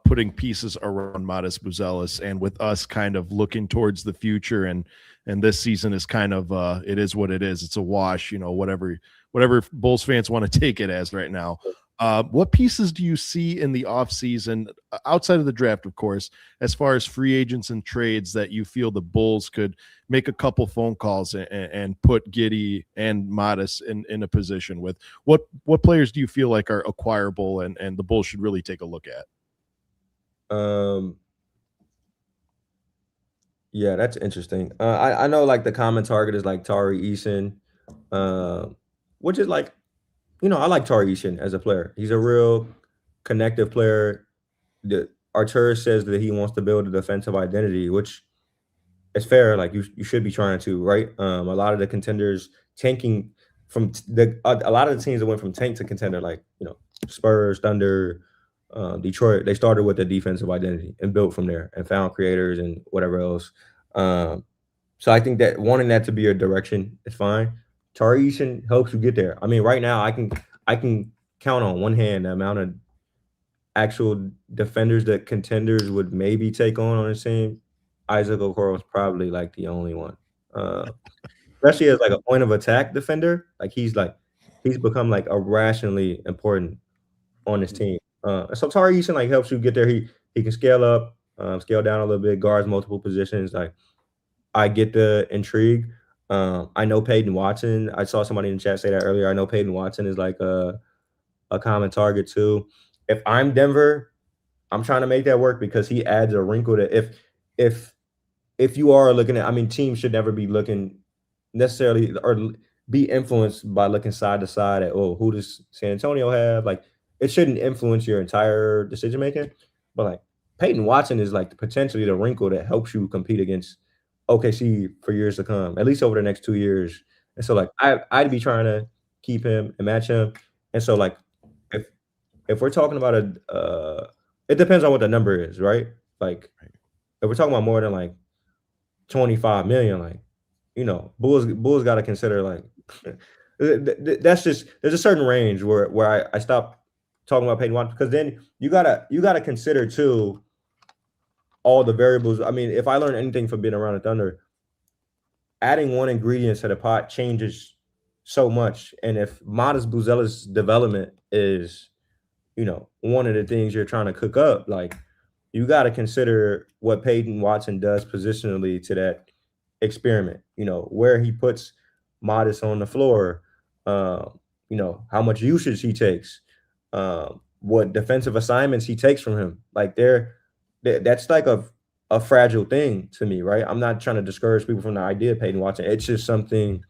putting pieces around Modest Buzelis and with us kind of looking towards the future and this season is kind of it is what it is. It's a wash, whatever Bulls fans want to take it as right now. What pieces do you see in the offseason, outside of the draft, of course, as far as free agents and trades that you feel the Bulls could make a couple phone calls and put Giddey and Modest in a position with? What players do you feel like are acquirable and the Bulls should really take a look at? Yeah, that's interesting. I know like the common target is like Tari Eason, which is like, I like Tari Eason as a player. He's a real connective player. Artur says that he wants to build a defensive identity, which is fair. Like you should be trying to, right? A lot of the contenders tanking from a lot of the teams that went from tank to contender, like Spurs, Thunder, Detroit, they started with a defensive identity and built from there and found creators and whatever else. So I think that wanting that to be a direction is fine. Tari Eason helps you get there. I mean, right now I can count on one hand the amount of actual defenders that contenders would maybe take on his team. Isaac Okoro is probably like the only one, especially as like a point of attack defender. Like he's become like irrationally important on this team. So Tari Eason like helps you get there. He can scale up, scale down a little bit, guards multiple positions. Like I get the intrigue. I know Peyton Watson. I saw somebody in the chat say that earlier. I know Peyton Watson is like a common target too. If I'm Denver, I'm trying to make that work because he adds a wrinkle to if you are looking at, I mean, teams should never be looking necessarily or be influenced by looking side to side at, oh, who does San Antonio have? Like it shouldn't influence your entire decision making. But like Peyton Watson is like potentially the wrinkle that helps you compete against OKC for years to come, at least over the next 2 years. And so like I'd be trying to keep him and match him. And so like if we're talking about it depends on what the number is, right? Like if we're talking about more than like 25 million, like, Bulls got to consider like that's just there's a certain range where I stop talking about Peyton Watson, because then you gotta consider too all the variables. I mean, if I learned anything from being around the Thunder, adding one ingredient to the pot changes so much. And if Modest Buzella's development is, one of the things you're trying to cook up, like you got to consider what Peyton Watson does positionally to that experiment, where he puts Modest on the floor, how much usage he takes, what defensive assignments he takes from him. Like that's like a fragile thing to me, right? I'm not trying to discourage people from the idea of Peyton Watson. It's just something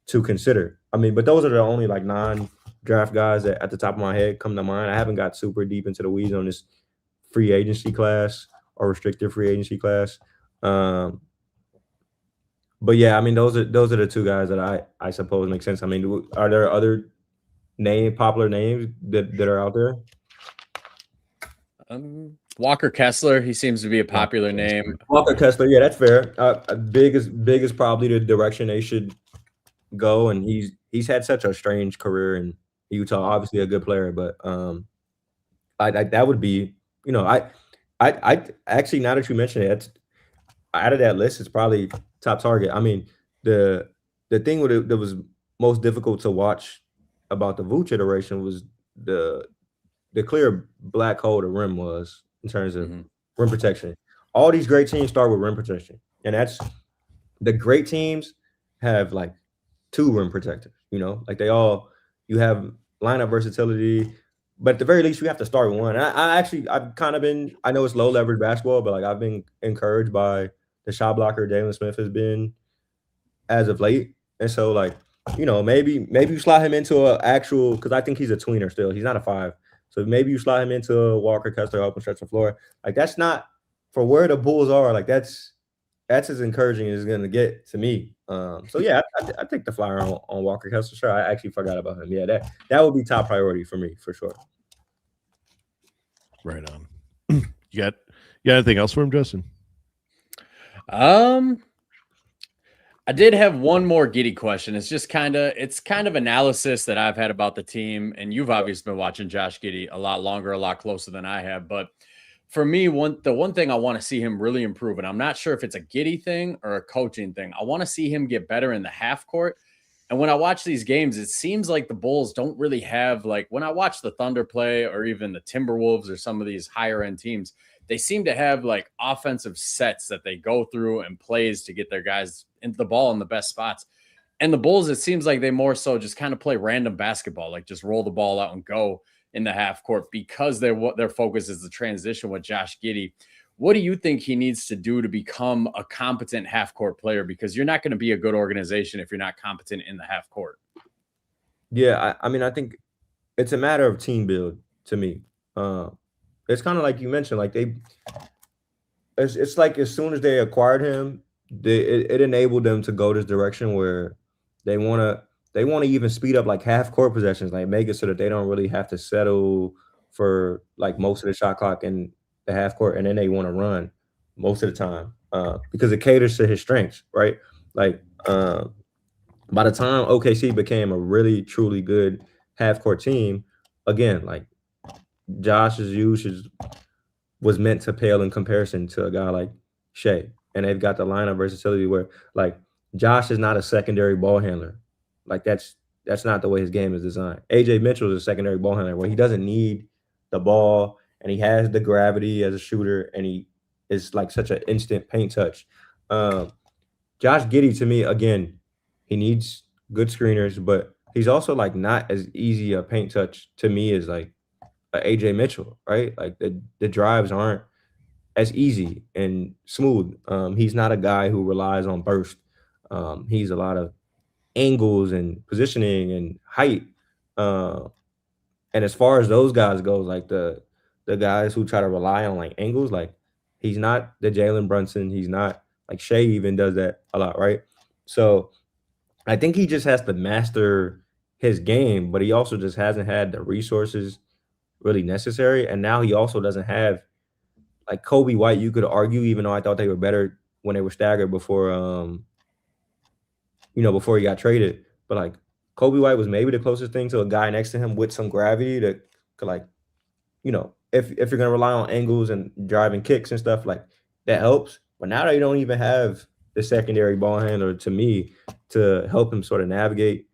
to consider. I mean, but those are the only like non-draft guys that at the top of my head come to mind. I haven't got super deep into the weeds on this free agency class or restricted free agency class. But yeah, I mean, those are the two guys that I suppose make sense. I mean, are there other popular names that are out there? Walker Kessler, he seems to be a popular name. Walker Kessler, yeah, that's fair. Big is probably the direction they should go, and he's had such a strange career in Utah. Obviously, a good player, but that would be, I actually, now that you mention it, out of that list, it's probably top target. I mean, the thing that was most difficult to watch about the Vooch iteration was the clear black hole the rim was in terms of rim protection. All these great teams start with rim protection, and that's the great teams have like 2 rim protectors. Like you have lineup versatility, but at the very least you have to start with one. And I've kind of been, I know it's low leverage basketball, but like I've been encouraged by the shot blocker Jalen Smith has been as of late, and so like maybe you slot him into a actual, because I think he's a tweener still. He's not a 5. So maybe you slide him into a Walker Kessler open stretch the floor. Like that's not, for where the Bulls are, like that's as encouraging as it's gonna get to me. So yeah, I take the flyer on Walker Kessler. Sure, I actually forgot about him. Yeah, that would be top priority for me for sure. Right on. You got anything else for him, Justin? I did have one more Giddey question. It's kind of analysis that I've had about the team, and you've obviously been watching Josh Giddey a lot longer, a lot closer than I have. But for me, the one thing I want to see him really improve, and I'm not sure if it's a Giddey thing or a coaching thing, I want to see him get better in the half court. And when I watch these games, it seems like the Bulls don't really have, like when I watch the Thunder play or even the Timberwolves or some of these higher end teams, they seem to have like offensive sets that they go through and plays to get their guys into the ball in the best spots. And the Bulls, it seems like they more so just kind of play random basketball, like just roll the ball out and go in the half court, because their focus is the transition with Josh Giddey. What do you think he needs to do to become a competent half court player? Because you're not going to be a good organization if you're not competent in the half court. Yeah, I mean, I think it's a matter of team build to me. It's kind of like you mentioned, like it's like as soon as they acquired him, it enabled them to go this direction where they want to even speed up like half court possessions, like make it so that they don't really have to settle for like most of the shot clock in the half court, and then they want to run most of the time because it caters to his strengths, right? Like by the time OKC became a really truly good half court team, again, like Josh's usage was meant to pale in comparison to a guy like Shea. And they've got the lineup versatility where like Josh is not a secondary ball handler. Like that's not the way his game is designed. AJ Mitchell is a secondary ball handler where he doesn't need the ball, and he has the gravity as a shooter, and he is like such an instant paint touch. Josh Giddey, to me, again, he needs good screeners, but he's also like not as easy a paint touch to me as like AJ Mitchell, right? Like the drives aren't as easy and smooth. He's not a guy who relies on burst. He's a lot of angles and positioning and height. And as far as those guys go, like the guys who try to rely on like angles, like he's not the Jalen Brunson. He's not like Shea even does that a lot, right? So I think he just has to master his game, but he also just hasn't had the resources really necessary. And now he also doesn't have like Kobe White. You could argue, even though I thought they were better when they were staggered before, before he got traded. But like Kobe White was maybe the closest thing to a guy next to him with some gravity that could like, if you're gonna rely on angles and driving kicks and stuff, like that helps. But now they don't even have the secondary ball handler to me to help him sort of navigate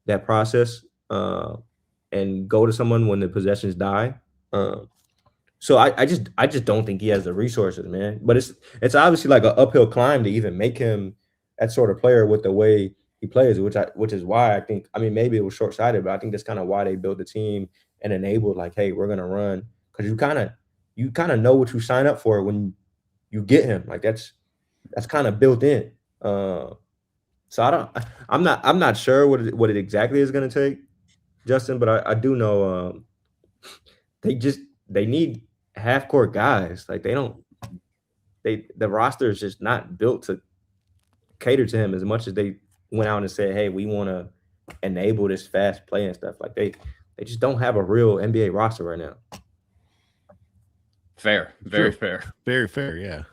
that process and go to someone when the possessions die. So I just don't think he has the resources, man. But it's obviously like an uphill climb to even make him that sort of player with the way he plays, which is why I think, I mean, maybe it was short-sighted, but I think that's kind of why they built the team and enabled like, hey, we're gonna run, because you kind of know what you sign up for when you get him. Like that's kind of built in. So I'm not sure what it exactly is gonna take, Justin, but I do know they need half-court guys. Like the roster is just not built to cater to him as much as they went out and said, hey, we want to enable this fast play and stuff. Like they just don't have a real NBA roster right now. Fair, very fair. Very fair, yeah.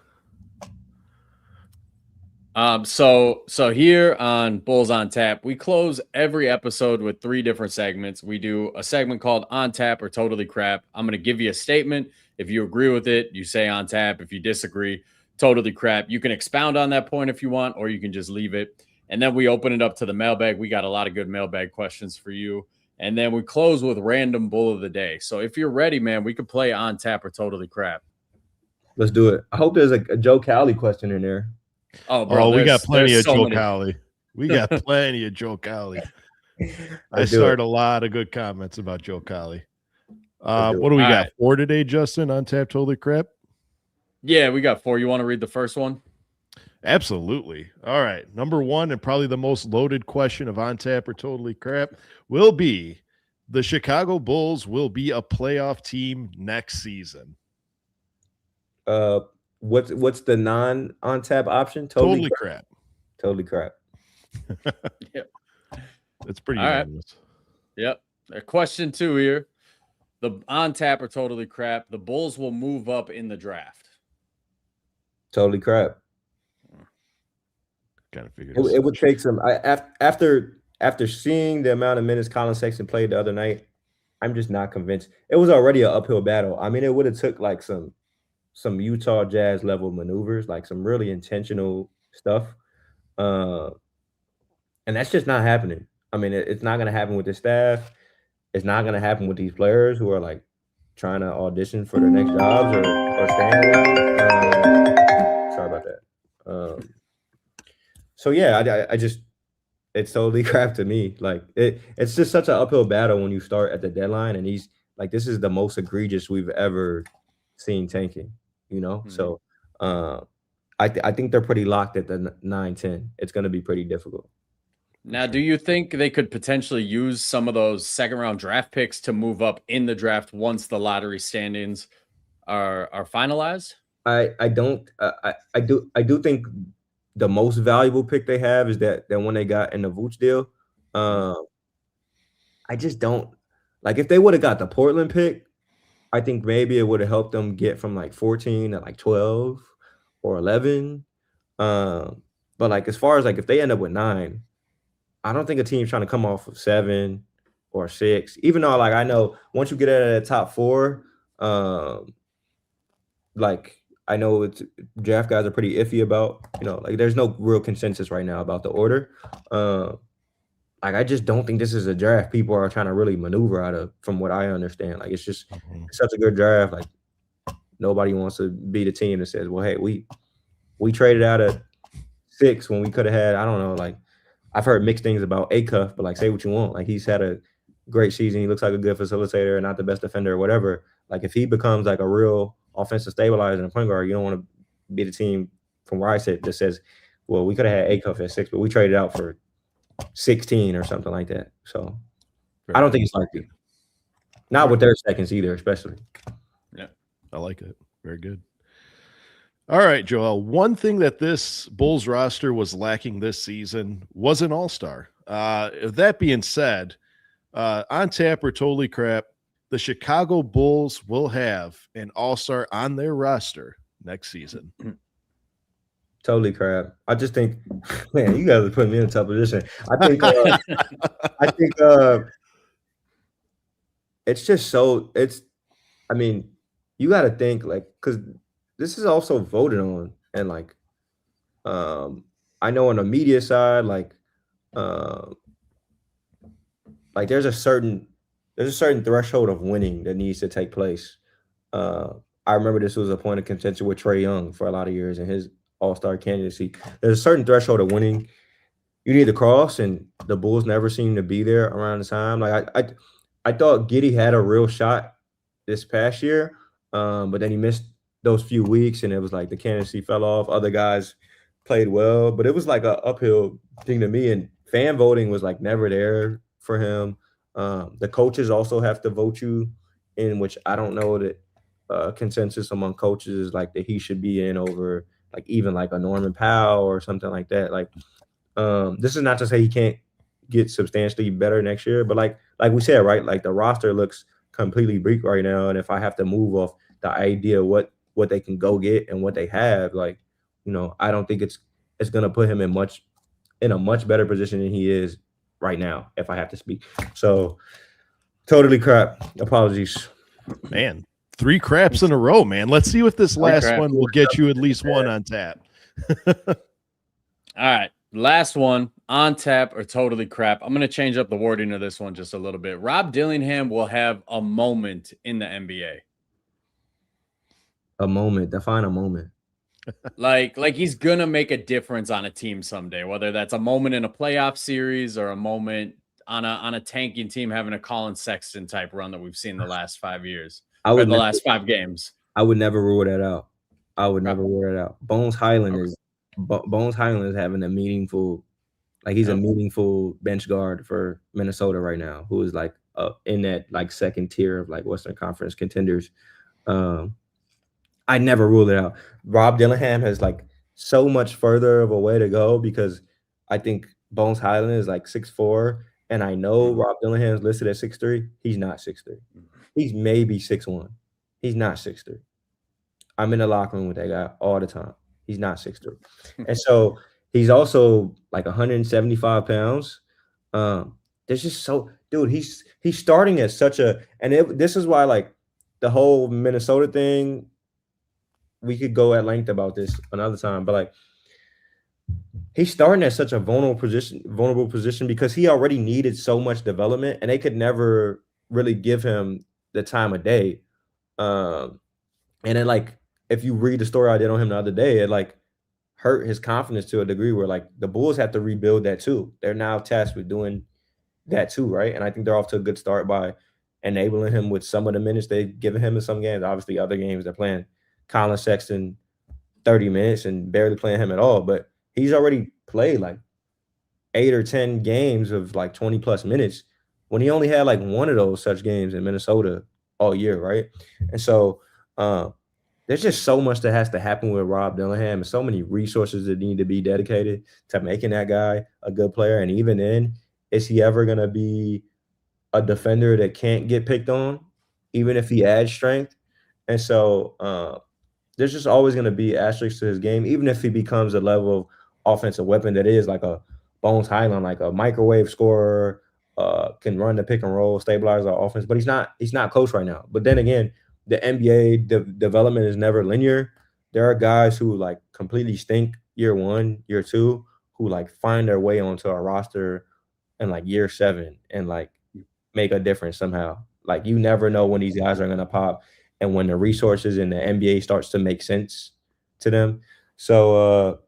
So here on Bulls on Tap, we close every episode with 3 different segments. We do a segment called On Tap or Totally Crap. I'm going to give you a statement. If you agree with it, you say on tap. If you disagree, totally crap. You can expound on that point if you want, or you can just leave it. And then we open it up to the mailbag. We got a lot of good mailbag questions for you. And then we close with random bull of the day. So if you're ready, man, we could play on tap or totally crap. Let's do it. I hope there's a Joe Cowley question in there. Oh, bro, we got plenty of Joe many. Cowley. We got plenty of Joe Cowley. I started a lot of good comments about Joe Cowley. What do we got? 4 today, Justin, on tap, totally crap? Yeah, we got 4. You want to read the first one? Absolutely. All right. Number 1, and probably the most loaded question of on tap or totally crap, will be the Chicago Bulls will be a playoff team next season. What's the non on tap option? Totally crap. Totally crap. Yep. That's pretty All unanimous. Right. Yep. Question 2 here. The on tap or totally crap, the Bulls will move up in the draft. Totally crap. Kind of figured it would take some. After seeing the amount of minutes Colin Sexton played the other night, I'm just not convinced. It was already an uphill battle. I mean, it would have took like some Utah Jazz level maneuvers, like some really intentional stuff, and that's just not happening. I mean, it's not going to happen with the staff. It's not going to happen with these players who are like trying to audition for their next jobs or staying around. Sorry about that. So yeah, I just, it's totally crap to me. Like it's just such an uphill battle when you start at the deadline, and he's like, this is the most egregious we've ever seen tanking, Mm-hmm. So I think they're pretty locked at the 9-10. It's going to be pretty difficult. Now, do you think they could potentially use some of those second-round draft picks to move up in the draft once the lottery standings are finalized? I don't. I do think the most valuable pick they have is that one they got in the Vooch deal. I just don't like if they would have got the Portland pick. I think maybe it would have helped them get from like 14 to like 12 or 11. But like as far as like if they end up with 9. I don't think a team's trying to come off of 7 or 6, even though like I know once you get out of the top 4, like I know it's draft guys are pretty iffy about, like there's no real consensus right now about the order. Like I just don't think this is a draft people are trying to really maneuver out of, from what I understand. Like it's just such a good draft. Like nobody wants to be the team that says, well, hey, we traded out of 6 when we could have had, I don't know, like I've heard mixed things about Acuff, but like say what you want. Like he's had a great season. He looks like a good facilitator, not the best defender or whatever. Like if he becomes like a real offensive stabilizer and a point guard, you don't want to be the team from where I sit that says, well, we could have had Acuff at 6, but we traded out for 16 or something like that. So I don't think it's likely. Not with their seconds either, especially. Yeah, I like it. Very good. All right, Joel. One thing that this Bulls roster was lacking this season was an all-star. That being said, on tap or totally crap, the Chicago Bulls will have an all-star on their roster next season? Totally crap. I just think, man, you guys are putting me in a tough position. I think it's just so I mean, you got to think like, because this is also voted on, and like, I know on the media side, uh, like there's a certain threshold of winning that needs to take place. Uh, I remember this was a point of contention with Trae Young for a lot of years in his All-Star candidacy. There's a certain threshold of winning you need to cross, and the Bulls never seem to be there around the time. Like I thought Giddey had a real shot this past year, but then he missed those few weeks, and it was like the candidacy fell off. Other guys played well, but it was like an uphill thing to me. And fan voting was like never there for him. The coaches also have to vote you in, which I don't know that consensus among coaches is like that he should be in over like even like a Norman Powell or something like that. Like this is not to say he can't get substantially better next year, but like we said, right? Like the roster looks completely bleak right now, and if I have to move off the idea what they can go get and what they have, like, you know, I don't think it's gonna put him in a much better position than he is right now, if I have to speak. So totally crap. Apologies. Man, 3 craps in a row, man. Let's see if this last one will get you at least one on tap. All right. Last one, on tap or totally crap. I'm going to change up the wording of this one just a little bit. Rob Dillingham will have a moment in the NBA. A moment. Define a moment. Like he's going to make a difference on a team someday, whether that's a moment in a playoff series or a moment on a tanking team having a Colin Sexton type run that we've seen the last 5 years. Or the last 5 games. I would never rule that out. Never rule that out. Bones Highland is having a meaningful, like he's a meaningful bench guard for Minnesota right now, who is like in that like second tier of like Western Conference contenders. I never ruled it out. Rob Dillingham has like so much further of a way to go, because I think Bones Highland is like 6'4", and I know Rob Dillingham's listed at 6'3". He's not 6'3". He's maybe 6'1". He's not 6'3". I'm in the locker room with that guy all the time. He's not 6'3". And so he's also like 175 pounds. There's just so, dude, he's starting at such a, and this is why like the whole Minnesota thing, we could go at length about this another time, but like he's starting at such a vulnerable position because he already needed so much development, and they could never really give him the time of day. And then like, if you read the story I did on him the other day, it like hurt his confidence to a degree where like the Bulls have to rebuild that too. They're now tasked with doing that too, right? And I think they're off to a good start by enabling him with some of the minutes they've given him in some games. Obviously, other games they're playing Colin Sexton 30 minutes and barely playing him at all, but he's already played like 8 or 10 games of like 20 plus minutes when he only had like one of those such games in Minnesota all year, right? And so there's just so much that has to happen with Rob Dillingham, and so many resources that need to be dedicated to making that guy a good player. And even then, is he ever going to be a defender that can't get picked on, even if he adds strength? And so there's just always going to be asterisks to his game, even if he becomes a level of offensive weapon that is like a Bones Highland, like a microwave scorer, can run the pick and roll, stabilize our offense. But he's not coached right now. But then again, the NBA development is never linear. There are guys who like completely stink year 1, year 2, who like find their way onto a roster in like year 7 and like make a difference somehow. Like you never know when these guys are going to pop and when the resources in the NBA starts to make sense to them. So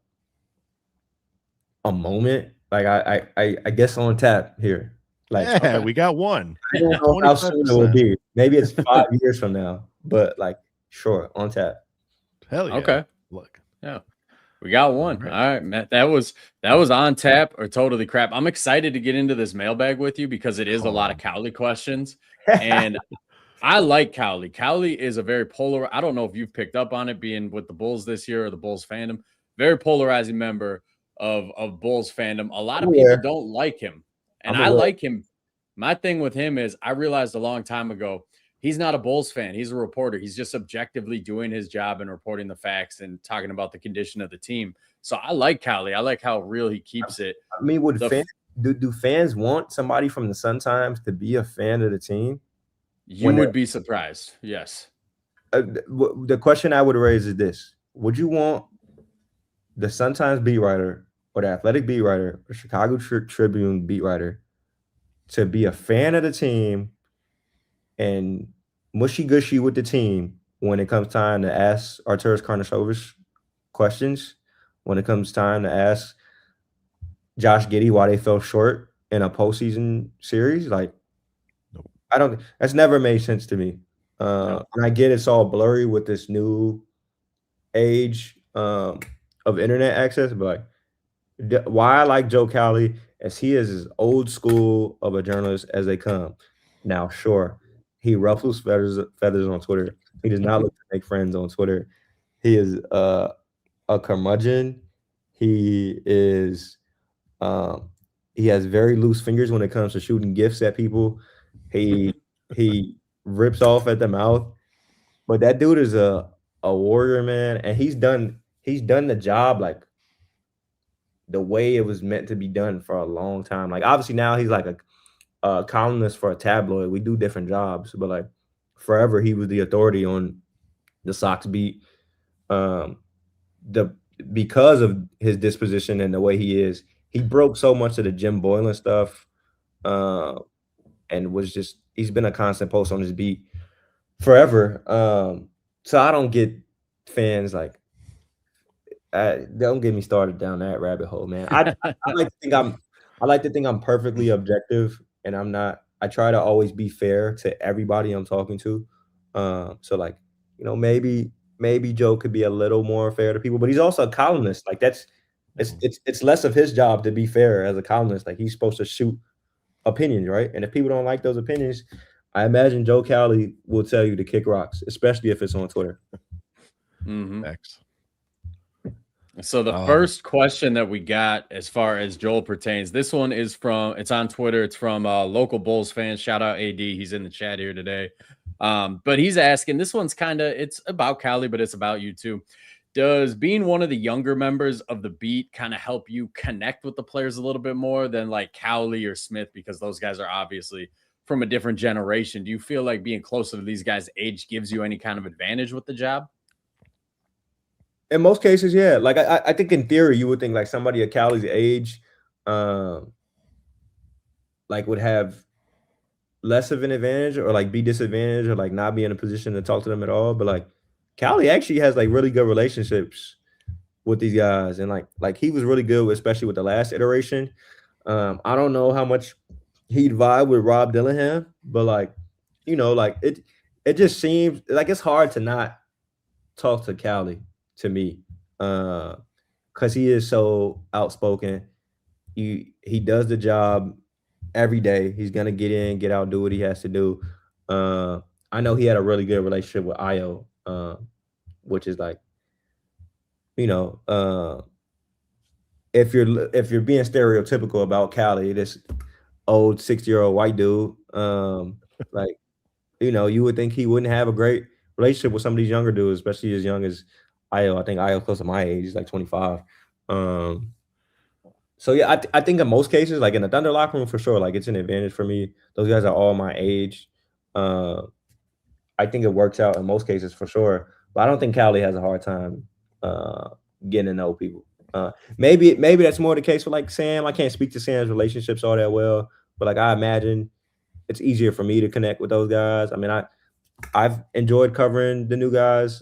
a moment, like I guess on tap here. Like, yeah, we got one. I don't know how soon it will be. Maybe it's 5 years from now, but like, sure, on tap. Hell yeah. Okay. Look. Yeah. We got one. All right, Matt. That was on tap or totally crap. I'm excited to get into this mailbag with you because it is a lot of Cowley questions. And I like Cowley. Cowley is a very polar. I don't know if you've picked up on it being with the Bulls this year or the Bulls fandom. Very polarizing member of Bulls fandom. A lot of people don't like him. And I like him. My thing with him is I realized a long time ago he's not a Bulls fan. He's a reporter. He's just objectively doing his job and reporting the facts and talking about the condition of the team. So I like Cali. I like how real he keeps it. I mean, do fans want somebody from the Sun-Times to be a fan of the team? You would be surprised. Yes. The question I would raise is this: would you want the Sun-Times beat writer or the Athletic beat writer or Chicago Tribune beat writer to be a fan of the team and mushy-gushy with the team when it comes time to ask Arturas Karnisovas questions, when it comes time to ask Josh Giddey why they fell short in a postseason series? Like, that's never made sense to me. And I get it's all blurry with this new age of internet access, but why I like Joe Cowley is he is as old school of a journalist as they come. Now, sure, he ruffles feathers on Twitter. He does not look to make friends on Twitter. He is a curmudgeon. He is he has very loose fingers when it comes to shooting gifts at people. He rips off at the mouth. But that dude is a warrior, man, and he's done the job like the way it was meant to be done for a long time. Like, obviously now he's like a columnist for a tabloid. We do different jobs, but like forever he was the authority on the Sox beat. Because of his disposition and the way he is, he broke so much of the Jim Boylan stuff, and he's been a constant post on his beat forever. So I don't get fans like, don't get me started down that rabbit hole, man. I like to think I'm perfectly objective, and I'm not. I try to always be fair to everybody I'm talking to. So like, maybe Joe could be a little more fair to people, but he's also a columnist. Like it's less of his job to be fair as a columnist. Like, he's supposed to shoot opinions, right? And if people don't like those opinions, I imagine Joe Cowley will tell you to kick rocks, especially if it's on Twitter. Thanks. So the first question that we got as far as Joel pertains, this one is it's on Twitter. It's from local Bulls fan. Shout out AD. He's in the chat here today. But he's asking, this one's it's about Cali, but it's about you too. Does being one of the younger members of the beat kind of help you connect with the players a little bit more than like Cowley or Smith? Because those guys are obviously from a different generation. Do you feel like being closer to these guys' age gives you any kind of advantage with the job? In most cases, yeah. Like, I think in theory, you would think like somebody at Cowley's age, like would have less of an advantage or like be disadvantaged or like not be in a position to talk to them at all. But like Cowley actually has like really good relationships with these guys, and like he was really good, especially with the last iteration. I don't know how much he'd vibe with Rob Dillingham, but like, like it just seems like it's hard to not talk to Cowley, to me, because he is so outspoken. He does the job every day. He's gonna get in, get out, do what he has to do. I know he had a really good relationship with Io, which is like, if you're being stereotypical about Cali, this old 60-year-old white dude, like, you would think he wouldn't have a great relationship with some of these younger dudes, especially as young as Io. I think Io's close to my age. He's like 25. So yeah, I think in most cases, like in the Thunder locker room, for sure, like it's an advantage for me. Those guys are all my age. I think it works out in most cases for sure. But I don't think Cali has a hard time getting to know people. Maybe that's more the case for like Sam. I can't speak to Sam's relationships all that well, but like I imagine it's easier for me to connect with those guys. I mean, I've enjoyed covering the new guys.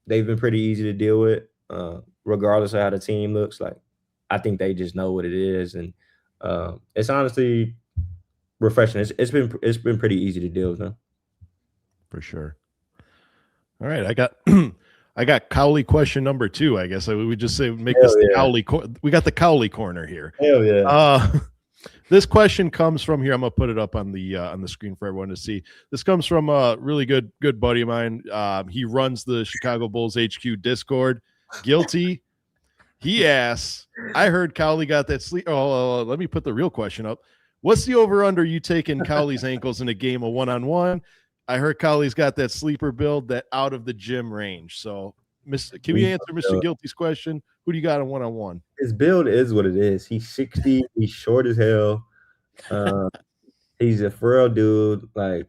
They've been pretty easy to deal with, regardless of how the team looks. Like, I think they just know what it is, and it's honestly refreshing. It's been pretty easy to deal with them. For sure. All right, I got Cowley question number 2. I guess I would just say the Cowley. We got the Cowley corner here. Hell yeah. This question comes from here. I'm gonna put it up on the screen for everyone to see. This comes from a really good buddy of mine. He runs the Chicago Bulls HQ Discord. Guilty. He asks, I heard Cowley got that sleep. Oh, let me put the real question up. What's the over-under you taking Cowley's ankles in a game of one-on-one? I heard Cowley's got that sleeper build, that out of the gym range. So, can we answer Mr. Guilty's question? Who do you got on one-on-one? His build is what it is. He's 60. He's short as hell. He's a frail dude. Like,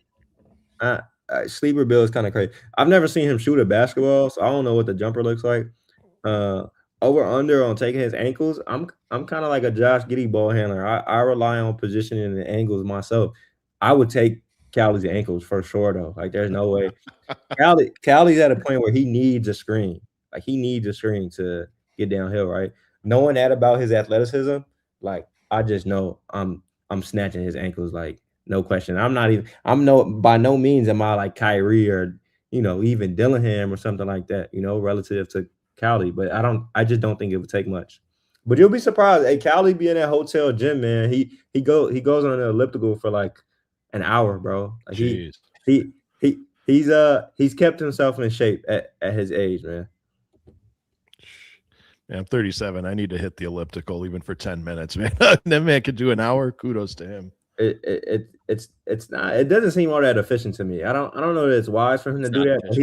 sleeper build is kind of crazy. I've never seen him shoot a basketball, so I don't know what the jumper looks like. Over under on taking his ankles. I'm kind of like a Josh Giddey ball handler. I rely on positioning the angles myself. I would take Cowley's ankles for sure though. Like there's no way. Cowley's at a point where he needs a screen. Like he needs a screen to get downhill, right? Knowing that about his athleticism, like I just know I'm snatching his ankles, like no question. By no means am I like Kyrie or even Dillingham or something like that, relative to Cowley, but I just don't think it would take much. But you'll be surprised. Hey, Cowley be in that hotel gym, man. He goes on an elliptical for like an hour, bro. Like he's kept himself in shape at his age, man. Man, I'm 37. I need to hit the elliptical even for 10 minutes, man. That man could do an hour. Kudos to him. It's not. It doesn't seem all that efficient to me. I don't know that it's wise for him to do that. But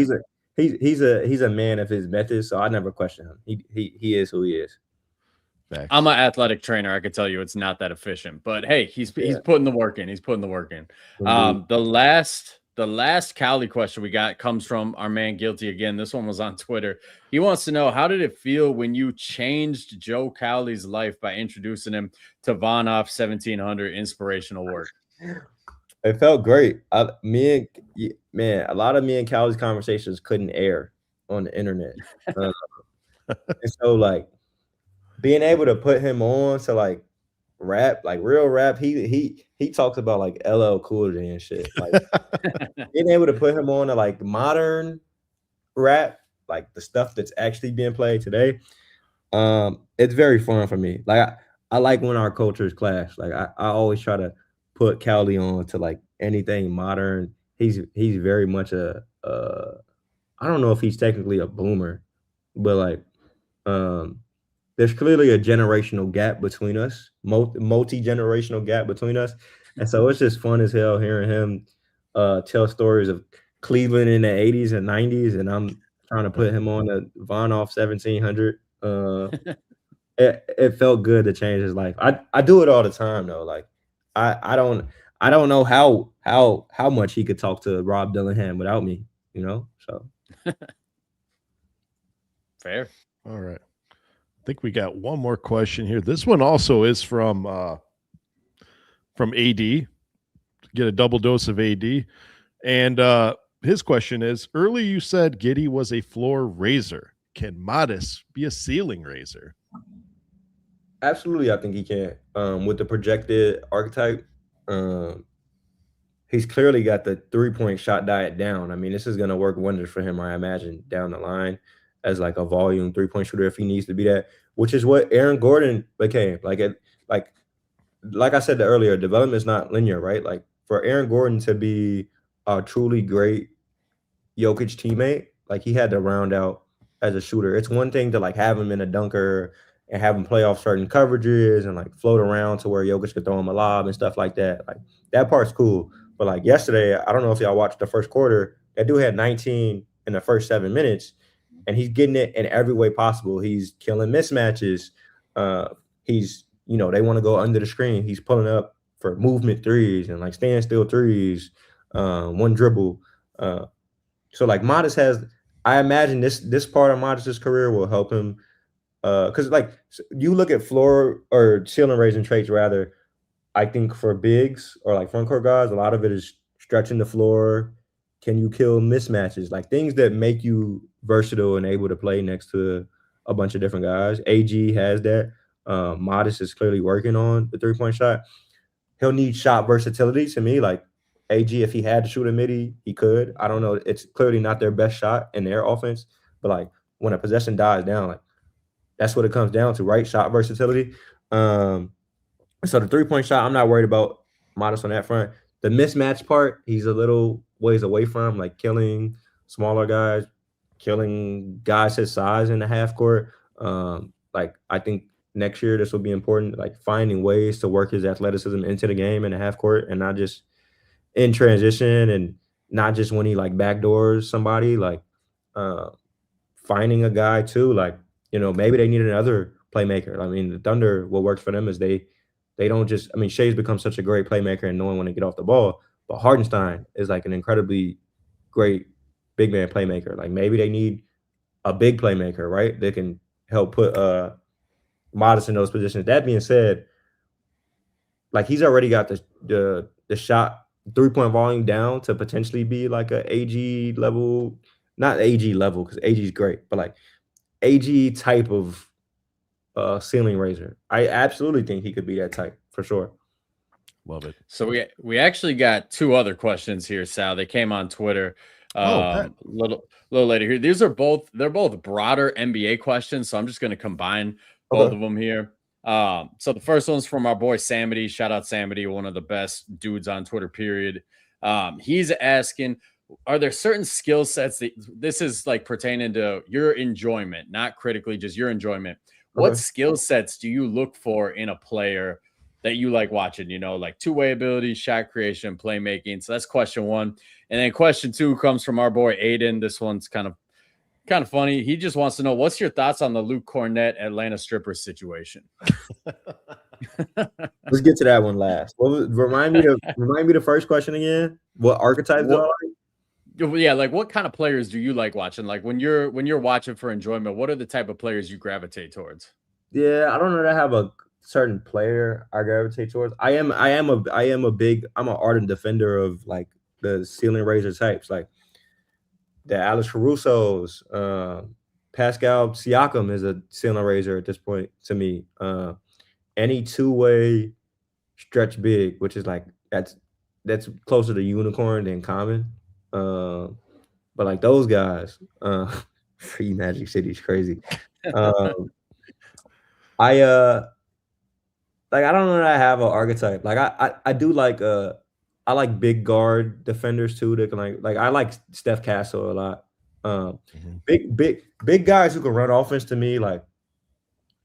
he's a man of his methods, so I never question him. He is who he is. Facts. I'm an athletic trainer. I could tell you it's not that efficient, but hey, he's putting the work in. He's putting the work in. The last Cowley question we got comes from our man Guilty again. This one was on Twitter. He wants to know, how did it feel when you changed Joe Cowley's life by introducing him to Von Off 1700 inspirational work? It felt great. A lot of me and Cowley's conversations couldn't air on the internet. And so like being able to put him on to like rap, like real rap, he talks about like LL Cool J and shit. Like being able to put him on to like modern rap, like the stuff that's actually being played today, it's very fun for me. Like I like when our cultures clash. Like I always try to put Cowley on to like anything modern. He's very much I don't know if he's technically a boomer, but like there's clearly a generational gap between us, multi-generational gap between us. And so it's just fun as hell hearing him tell stories of Cleveland in the 80s and 90s, and I'm trying to put him on a Von Off 1700. It felt good to change his life. I do it all the time though. Like I don't know how much he could talk to Rob Dillingham without me, so fair. All right. I think we got one more question here. This one also is from AD. Get a double dose of AD. And his question is, earlier you said Giddey was a floor raiser. Can Modest be a ceiling raiser? Absolutely, I think he can. With the projected archetype, he's clearly got the 3-point shot diet down. I mean, this is going to work wonders for him, I imagine, down the line as like a volume 3-point shooter if he needs to be that, which is what Aaron Gordon became. Like I said earlier, development is not linear, right? Like for Aaron Gordon to be a truly great Jokic teammate, like he had to round out as a shooter. It's one thing to like have him in a dunker and have him play off certain coverages and like float around to where Jokic could throw him a lob and stuff like that. Like that part's cool. But like yesterday, I don't know if y'all watched the first quarter, that dude had 19 in the first 7 minutes. And he's getting it in every way possible. He's killing mismatches. He's, they want to go under the screen. He's pulling up for movement threes and like standstill threes, one dribble. So like Modest I imagine this part of Modest's career will help him. Because like you look at floor or ceiling raising traits rather, I think for bigs or like front court guys, a lot of it is stretching the floor. Can you kill mismatches? Like things that make you versatile and able to play next to a bunch of different guys. AG has that. Modest is clearly working on the 3-point shot. He'll need shot versatility to me. Like AG, if he had to shoot a midi, he could. I don't know. It's clearly not their best shot in their offense. But like when a possession dies down, like that's what it comes down to, right? Shot versatility. So the 3-point shot, I'm not worried about Modest on that front. The mismatch part, he's a little ways away from, like killing smaller guys, killing guys his size in the half court. Like I think next year this will be important, like finding ways to work his athleticism into the game in the half court and not just in transition and not just when he like backdoors somebody, like finding a guy too, like, you know, maybe they need another playmaker. I mean, the Thunder, what works for them is they don't just, I mean, Shea's become such a great playmaker and knowing when to get off the ball, but Hardenstein is like an incredibly great big man playmaker. Like maybe they need a big playmaker, right? They can help put Modest in those positions. That being said, like he's already got the shot 3-point volume down to potentially be like a AG level, not AG level because AG is great, but like AG type of ceiling raiser. I absolutely think he could be that type for sure. Love it. So we actually got 2 other questions here, Sal. They came on Twitter little later here. They're both broader NBA questions, so I'm just going to combine both of them here. So the first one's from our boy Samity. Shout out Samity, one of the best dudes on Twitter, period. He's asking, are there certain skill sets that this is like pertaining to your enjoyment, not critically, just your enjoyment? What skill sets do you look for in a player that you like watching? You know, like two-way ability, shot creation, playmaking. So that's question 1. And then question 2 comes from our boy Aiden. This one's kind of funny. He just wants to know, what's your thoughts on the Luke Cornett Atlanta Strippers situation? Let's get to that one last. Remind me the first question again. What archetypes do I like? Yeah, like what kind of players do you like watching? Like when you're watching for enjoyment, what are the type of players you gravitate towards? Yeah, I don't know that I have a certain player I gravitate towards. I'm an ardent defender of like the ceiling raiser types, like the Alex Caruso's, Pascal Siakam is a ceiling raiser at this point to me. Any two-way stretch big, which is like that's closer to unicorn than common. But like those guys, free Magic City is crazy. I don't know that I have an archetype. Like I do like I like big guard defenders too. That can like I like Steph Castle a lot. Big guys who can run offense to me, like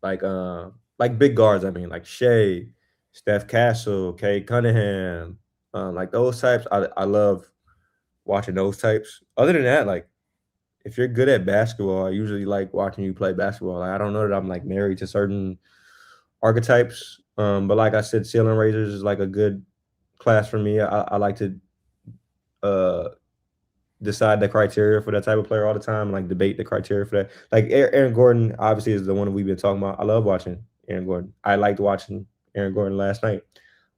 big guards. I mean, like Shea, Steph Castle, Kay Cunningham, like those types. I love watching those types. Other than that, like if you're good at basketball, I usually like watching you play basketball. Like I don't know that I'm like married to certain archetypes, but like I said, ceiling raisers is like a good class for me. I like to decide the criteria for that type of player all the time, like debate the criteria for that. Like Aaron Gordon obviously is the one that we've been talking about. I love watching Aaron Gordon. I liked watching Aaron Gordon last night.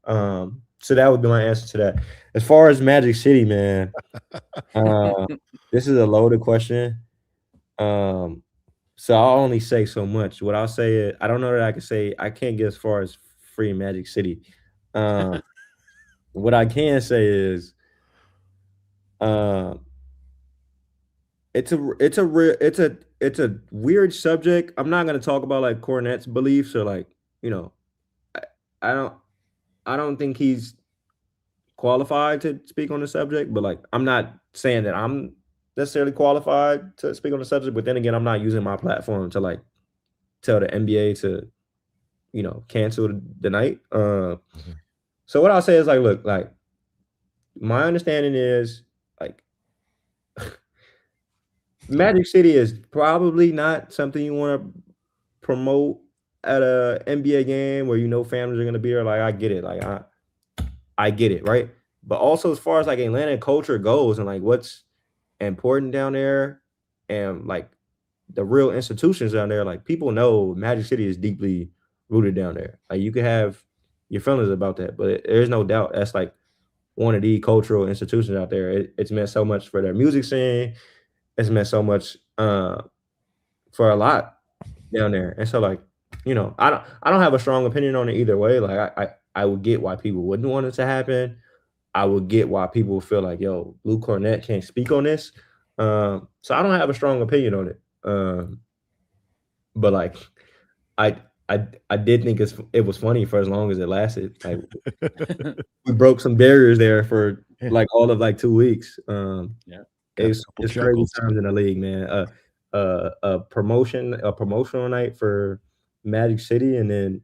So that would be my answer to that. As far as Magic City, man, this is a loaded question. So I'll only say so much. What I'll say is I don't know that I can say. I can't get as far as free Magic City. What I can say is it's a weird subject. I'm not gonna talk about like Cornette's beliefs or like, you know, I don't think he's qualified to speak on the subject, but like I'm not saying that I'm necessarily qualified to speak on the subject, but then again, I'm not using my platform to like tell the NBA to, you know, cancel the night. So what I'll say is like, look, like my understanding is like Magic City is probably not something you want to promote at a NBA game where you know families are gonna be there. Like I get it, like I get it, right? But also as far as like Atlanta culture goes and like what's important down there and like the real institutions down there, like people know Magic City is deeply rooted down there. Like you can have your feelings about that, but there's no doubt that's like one of the cultural institutions out there. It's meant so much for their music scene. It's meant so much for a lot down there. And so like, you know, I don't have a strong opinion on it either way. Like I would get why people wouldn't want it to happen. I would get why people feel like, yo, Luke Cornett can't speak on this. So I don't have a strong opinion on it. But like I did think it was funny for as long as it lasted. Like we broke some barriers there for like all of like 2 weeks. It's crazy times in the league, man. A promotional night for Magic City, and then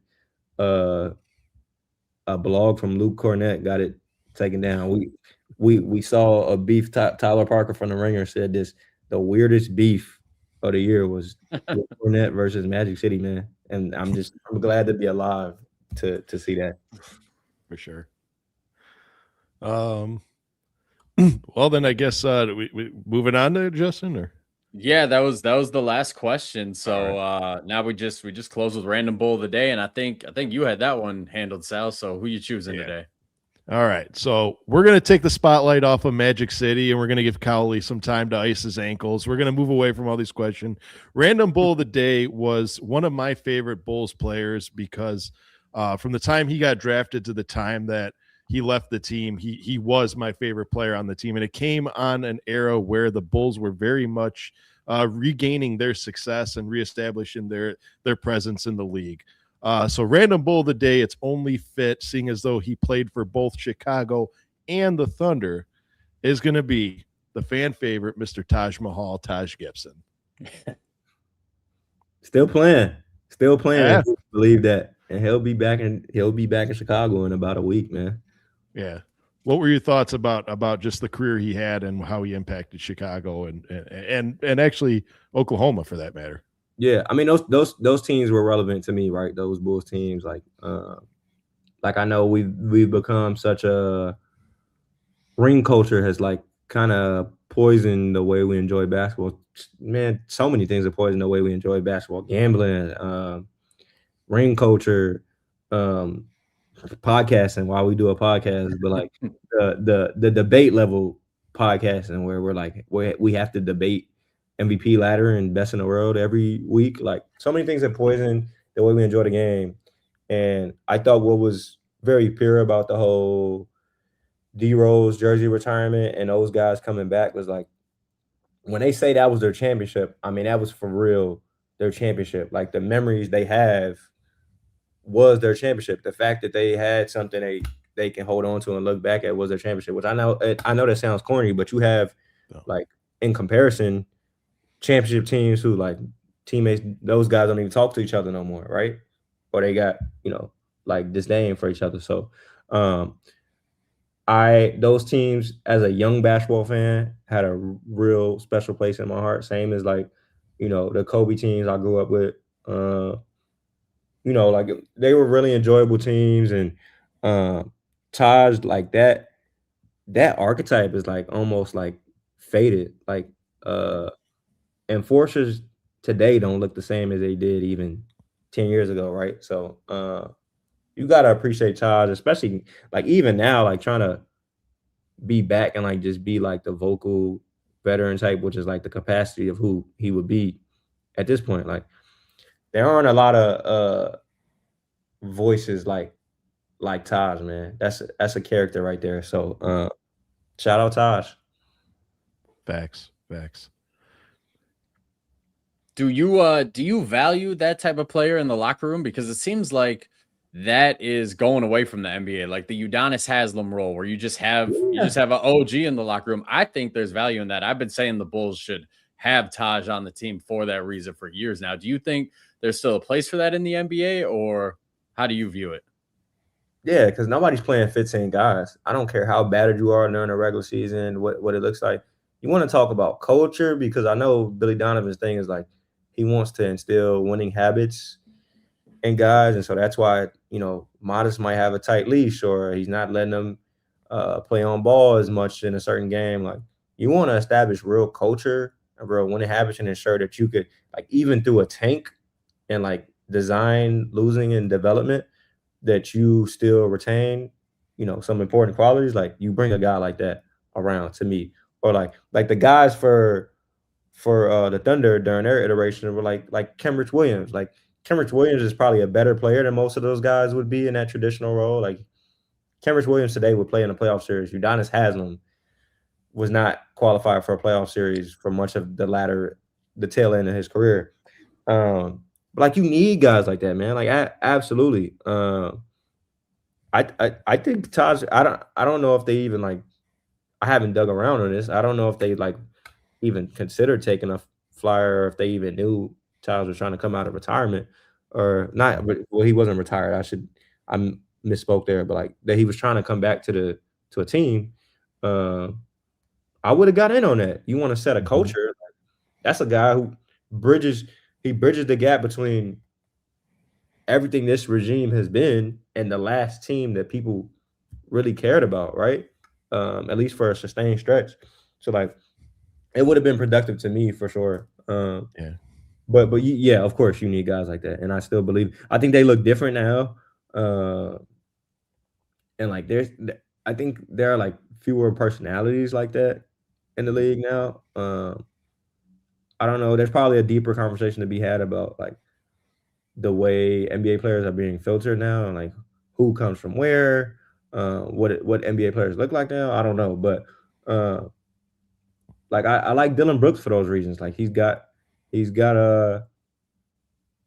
uh, a blog from Luke Cornett got it taken down. We saw a beef. Tyler Parker from the Ringer said this: the weirdest beef of the year was Luke Cornett versus Magic City, man. And I'm glad to be alive to see that. For sure. Well, then I guess we moving on to Justin, or Yeah, that was the last question. So now we just close with random bull of the day, and I think you had that one handled, Sal. So who you choosing today? All right, so we're going to take the spotlight off of Magic City, and we're going to give Cowley some time to ice his ankles. We're going to move away from all these questions. Random bull of the day was one of my favorite Bulls players because from the time he got drafted to the time that he left the team, he was my favorite player on the team, and it came on an era where the Bulls were very much regaining their success and reestablishing their presence in the league. So random bull of the day, it's only fit, seeing as though he played for both Chicago and the Thunder, is going to be the fan favorite, Mr. Taj Gibson. Still playing. Yeah. Believe that, and he'll be back in Chicago in about a week, man. Yeah. What were your thoughts about just the career he had and how he impacted Chicago and actually Oklahoma for that matter? Yeah, I mean those teams were relevant to me, right? Those Bulls teams, like I know we've become such a ring culture has like kind of poisoned the way we enjoy basketball. Man, so many things have poisoned the way we enjoy basketball. Gambling, ring culture, podcasting while we do a podcast, but like the debate level podcasting where we're like we have to debate MVP ladder and best in the world every week. Like so many things have poisoned the way we enjoy the game. And I thought what was very pure about the whole D Rose jersey retirement and those guys coming back was like when they say that was their championship, I mean that was for real their championship. Like the memories they have was their championship. The fact that they had something they can hold on to and look back at was their championship, which I know that sounds corny, but you have like in comparison championship teams who like teammates, those guys don't even talk to each other no more, right? Or they got, like disdain for each other. So those teams as a young basketball fan had a real special place in my heart. Same as like, the Kobe teams I grew up with. Like they were really enjoyable teams, and Taj, like that archetype is like almost like faded. Like enforcers today don't look the same as they did even 10 years ago, right? So you gotta appreciate Taj, especially like even now, like trying to be back and like just be like the vocal veteran type, which is like the capacity of who he would be at this point. Like there aren't a lot of voices like Taj, man. That's a character right there. So shout out Taj. Facts. Do you value that type of player in the locker room? Because it seems like that is going away from the NBA, like the Udonis Haslem role, where you just have an OG in the locker room. I think there's value in that. I've been saying the Bulls should have Taj on the team for that reason for years now. Do you think there's still a place for that in the NBA, or how do you view it? Yeah, because nobody's playing 15 guys. I don't care how battered you are during the regular season, what it looks like. You want to talk about culture, because I know Billy Donovan's thing is like he wants to instill winning habits in guys. And so that's why, Modest might have a tight leash, or he's not letting them play on ball as much in a certain game. Like you want to establish real culture and real winning habits and ensure that you could, like, even through a tank and like design losing and development, that you still retain, some important qualities. Like you bring a guy like that around to me, or like the guys for the Thunder during their iteration were like Kenrich Williams. Like Kenrich Williams is probably a better player than most of those guys would be in that traditional role. Like Kenrich Williams today would play in a playoff series. Udonis Haslem was not qualified for a playoff series for much of the tail end of his career. But like you need guys like that, man. Like absolutely. I think Taj. I don't know if they even like. I haven't dug around on this. I don't know if they like even considered taking a flyer, or if they even knew Taj was trying to come out of retirement. or not, but well, he wasn't retired. I misspoke there, but like that he was trying to come back to a team. Uh, I would have got in on that. You want to set a Mhm. culture? That's a guy who bridges he bridges the gap between everything this regime has been and the last team that people really cared about, right? At least for a sustained stretch. So like it would have been productive to me for sure. Yeah. Yeah, of course you need guys like that, and I still believe. I think they look different now, and like I think there are like fewer personalities like that in the league now. I don't know. There's probably a deeper conversation to be had about like the way NBA players are being filtered now, and like who comes from where, what NBA players look like now. I don't know, but uh, like I like Dylan Brooks for those reasons. Like he's got a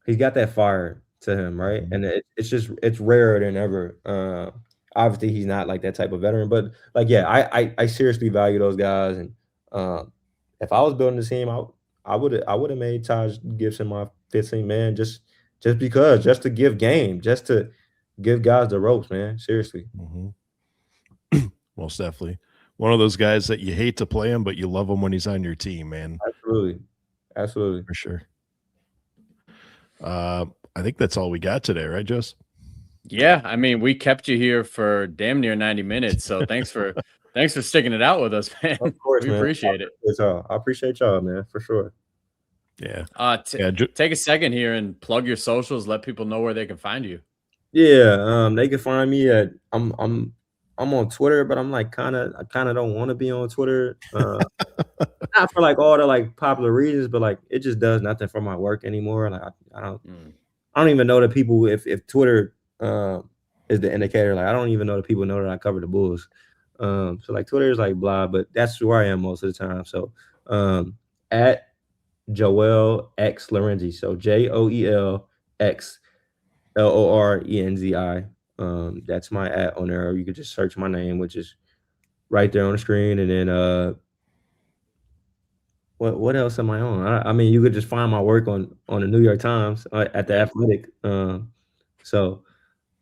he's got that fire to him, right? Mhm. And it's rarer than ever. Obviously, he's not like that type of veteran, but like, yeah, I seriously value those guys. And if I was building the team, I would have made Taj Gibson my 15 man just to give game, just to give guys the ropes, man. Seriously, Mhm. Most definitely. One of those guys that you hate to play him, but you love him when he's on your team, man, absolutely, absolutely. for sure. I think that's all we got today, right, Jess? Yeah, I mean, we kept you here for damn near 90 minutes, so thanks for sticking it out with us, Of man. course, We man. appreciate it. I appreciate y'all, man, for sure. Yeah. T Yeah. Take a second here and plug your socials, let people know where they can find you. Yeah, they can find me at I'm on Twitter, but I kinda don't wanna be on Twitter, not for, like, all the, like, popular reasons, but, like, it just does nothing for my work anymore. Like, Mm. I don't even know that people if Twitter, is the indicator, like, I don't even know that people know that I cover the Bulls. So, like, Twitter is, like, blah, but that's where I am most of the time. So, at Joel X Lorenzi, so Joel X Lorenzi. That's my at on there. Or you could just search my name, which is right there on the screen. And then what else am I on? I mean, you could just find my work on the New York Times at the Yeah. Athletic. So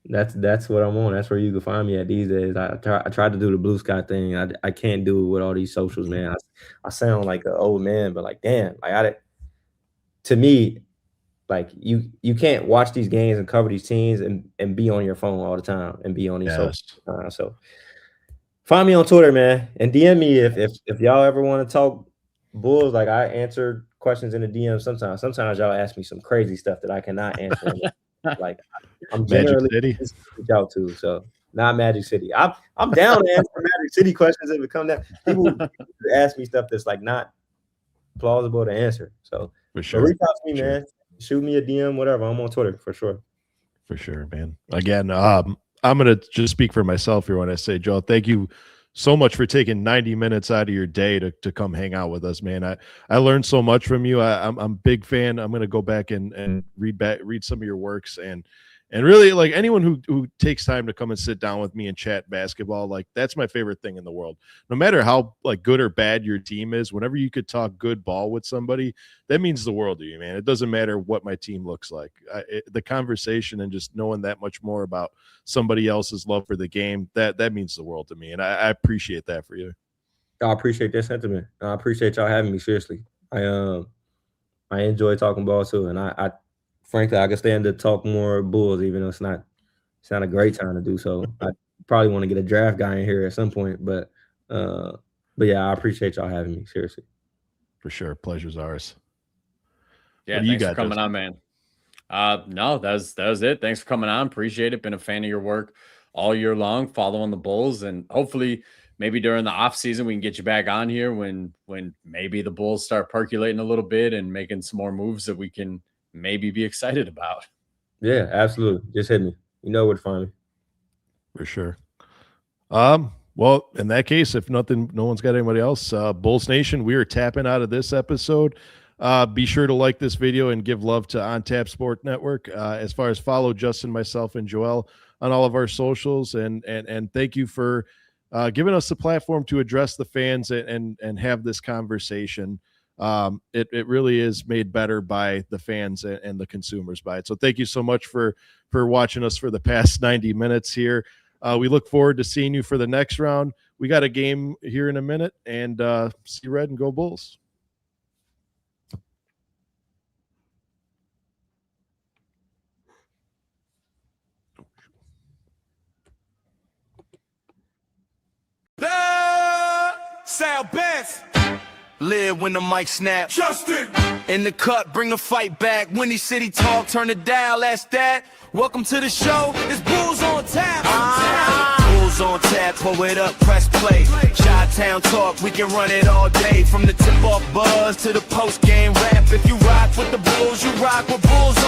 that's what I'm on. That's where you can find me at these days. I tried to do the blue sky thing. I can't do it with all these socials, man. I sound like an old man, but like damn, like to me, like you can't watch these games and cover these teams and be on your phone all the time and be on these social. Yes. So find me on Twitter, man, and DM me if y'all ever want to talk Bulls. Like I answer questions in the DM sometimes. Sometimes y'all ask me some crazy stuff that I cannot answer. Like I'm Magic generally City. easy to reach out to. So not Magic City. I'm down to answer Magic City questions if it come down. People ask me stuff that's like not plausible to answer. So For but sure. reach out to me, Sure. man. Shoot me a DM, whatever. I'm on Twitter for sure. For sure, man. Again, I'm gonna just speak for myself here when I say, Joe, thank you so much for taking 90 minutes out of your day to come hang out with us, man. I learned so much from you. I'm a big fan. I'm gonna go back and read some of your works and really like anyone who takes time to come and sit down with me and chat basketball, like that's my favorite thing in the world. No matter how like good or bad your team is, whenever you could talk good ball with somebody, that means the world to you, man. It doesn't matter what my team looks like. The conversation and just knowing that much more about somebody else's love for the game, that means the world to me, and I appreciate that for you. I appreciate that sentiment. I appreciate y'all having me. Seriously, I enjoy talking ball too, and I frankly I could stand to talk more Bulls, even though it's not a great time to do so. I probably want to get a draft guy in here at some point, uh, but yeah, I appreciate y'all having me. Seriously, For sure, pleasure's ours. What Yeah, do you thanks for got, coming Justin? on, man. No, that was it. Thanks for coming on. Appreciate it. Been a fan of your work all year long, following the Bulls, and hopefully maybe during the off season we can get you back on here when maybe the Bulls start percolating a little bit and making some more moves that we can maybe be excited about. yeah, absolutely. Just hit me. You know where to find me. For sure. Well, in that case, if no one's got anybody else, Bulls Nation, we are tapping out of this episode. Be sure to like this video and give love to On Tap Sport Network. As far as follow Justin, myself, and Joel on all of our socials, and thank you for giving us the platform to address the fans and have this conversation. it really is made better by the fans and the consumers by it. So thank you so much for watching us for the past 90 minutes here. We look forward to seeing you for the next round. We got a game here in a minute, and see Red and go Bulls. Sound best. Live when the mic snap. Justin in the cut, bring the fight back. Windy City talk, turn it down. That's that. Welcome to the show. It's Bulls on tap. Bulls on tap, pull it up, press play. Chi-Town talk, we can run it all day. From the tip-off buzz to the post-game rap. If you rock with the Bulls, you rock with Bulls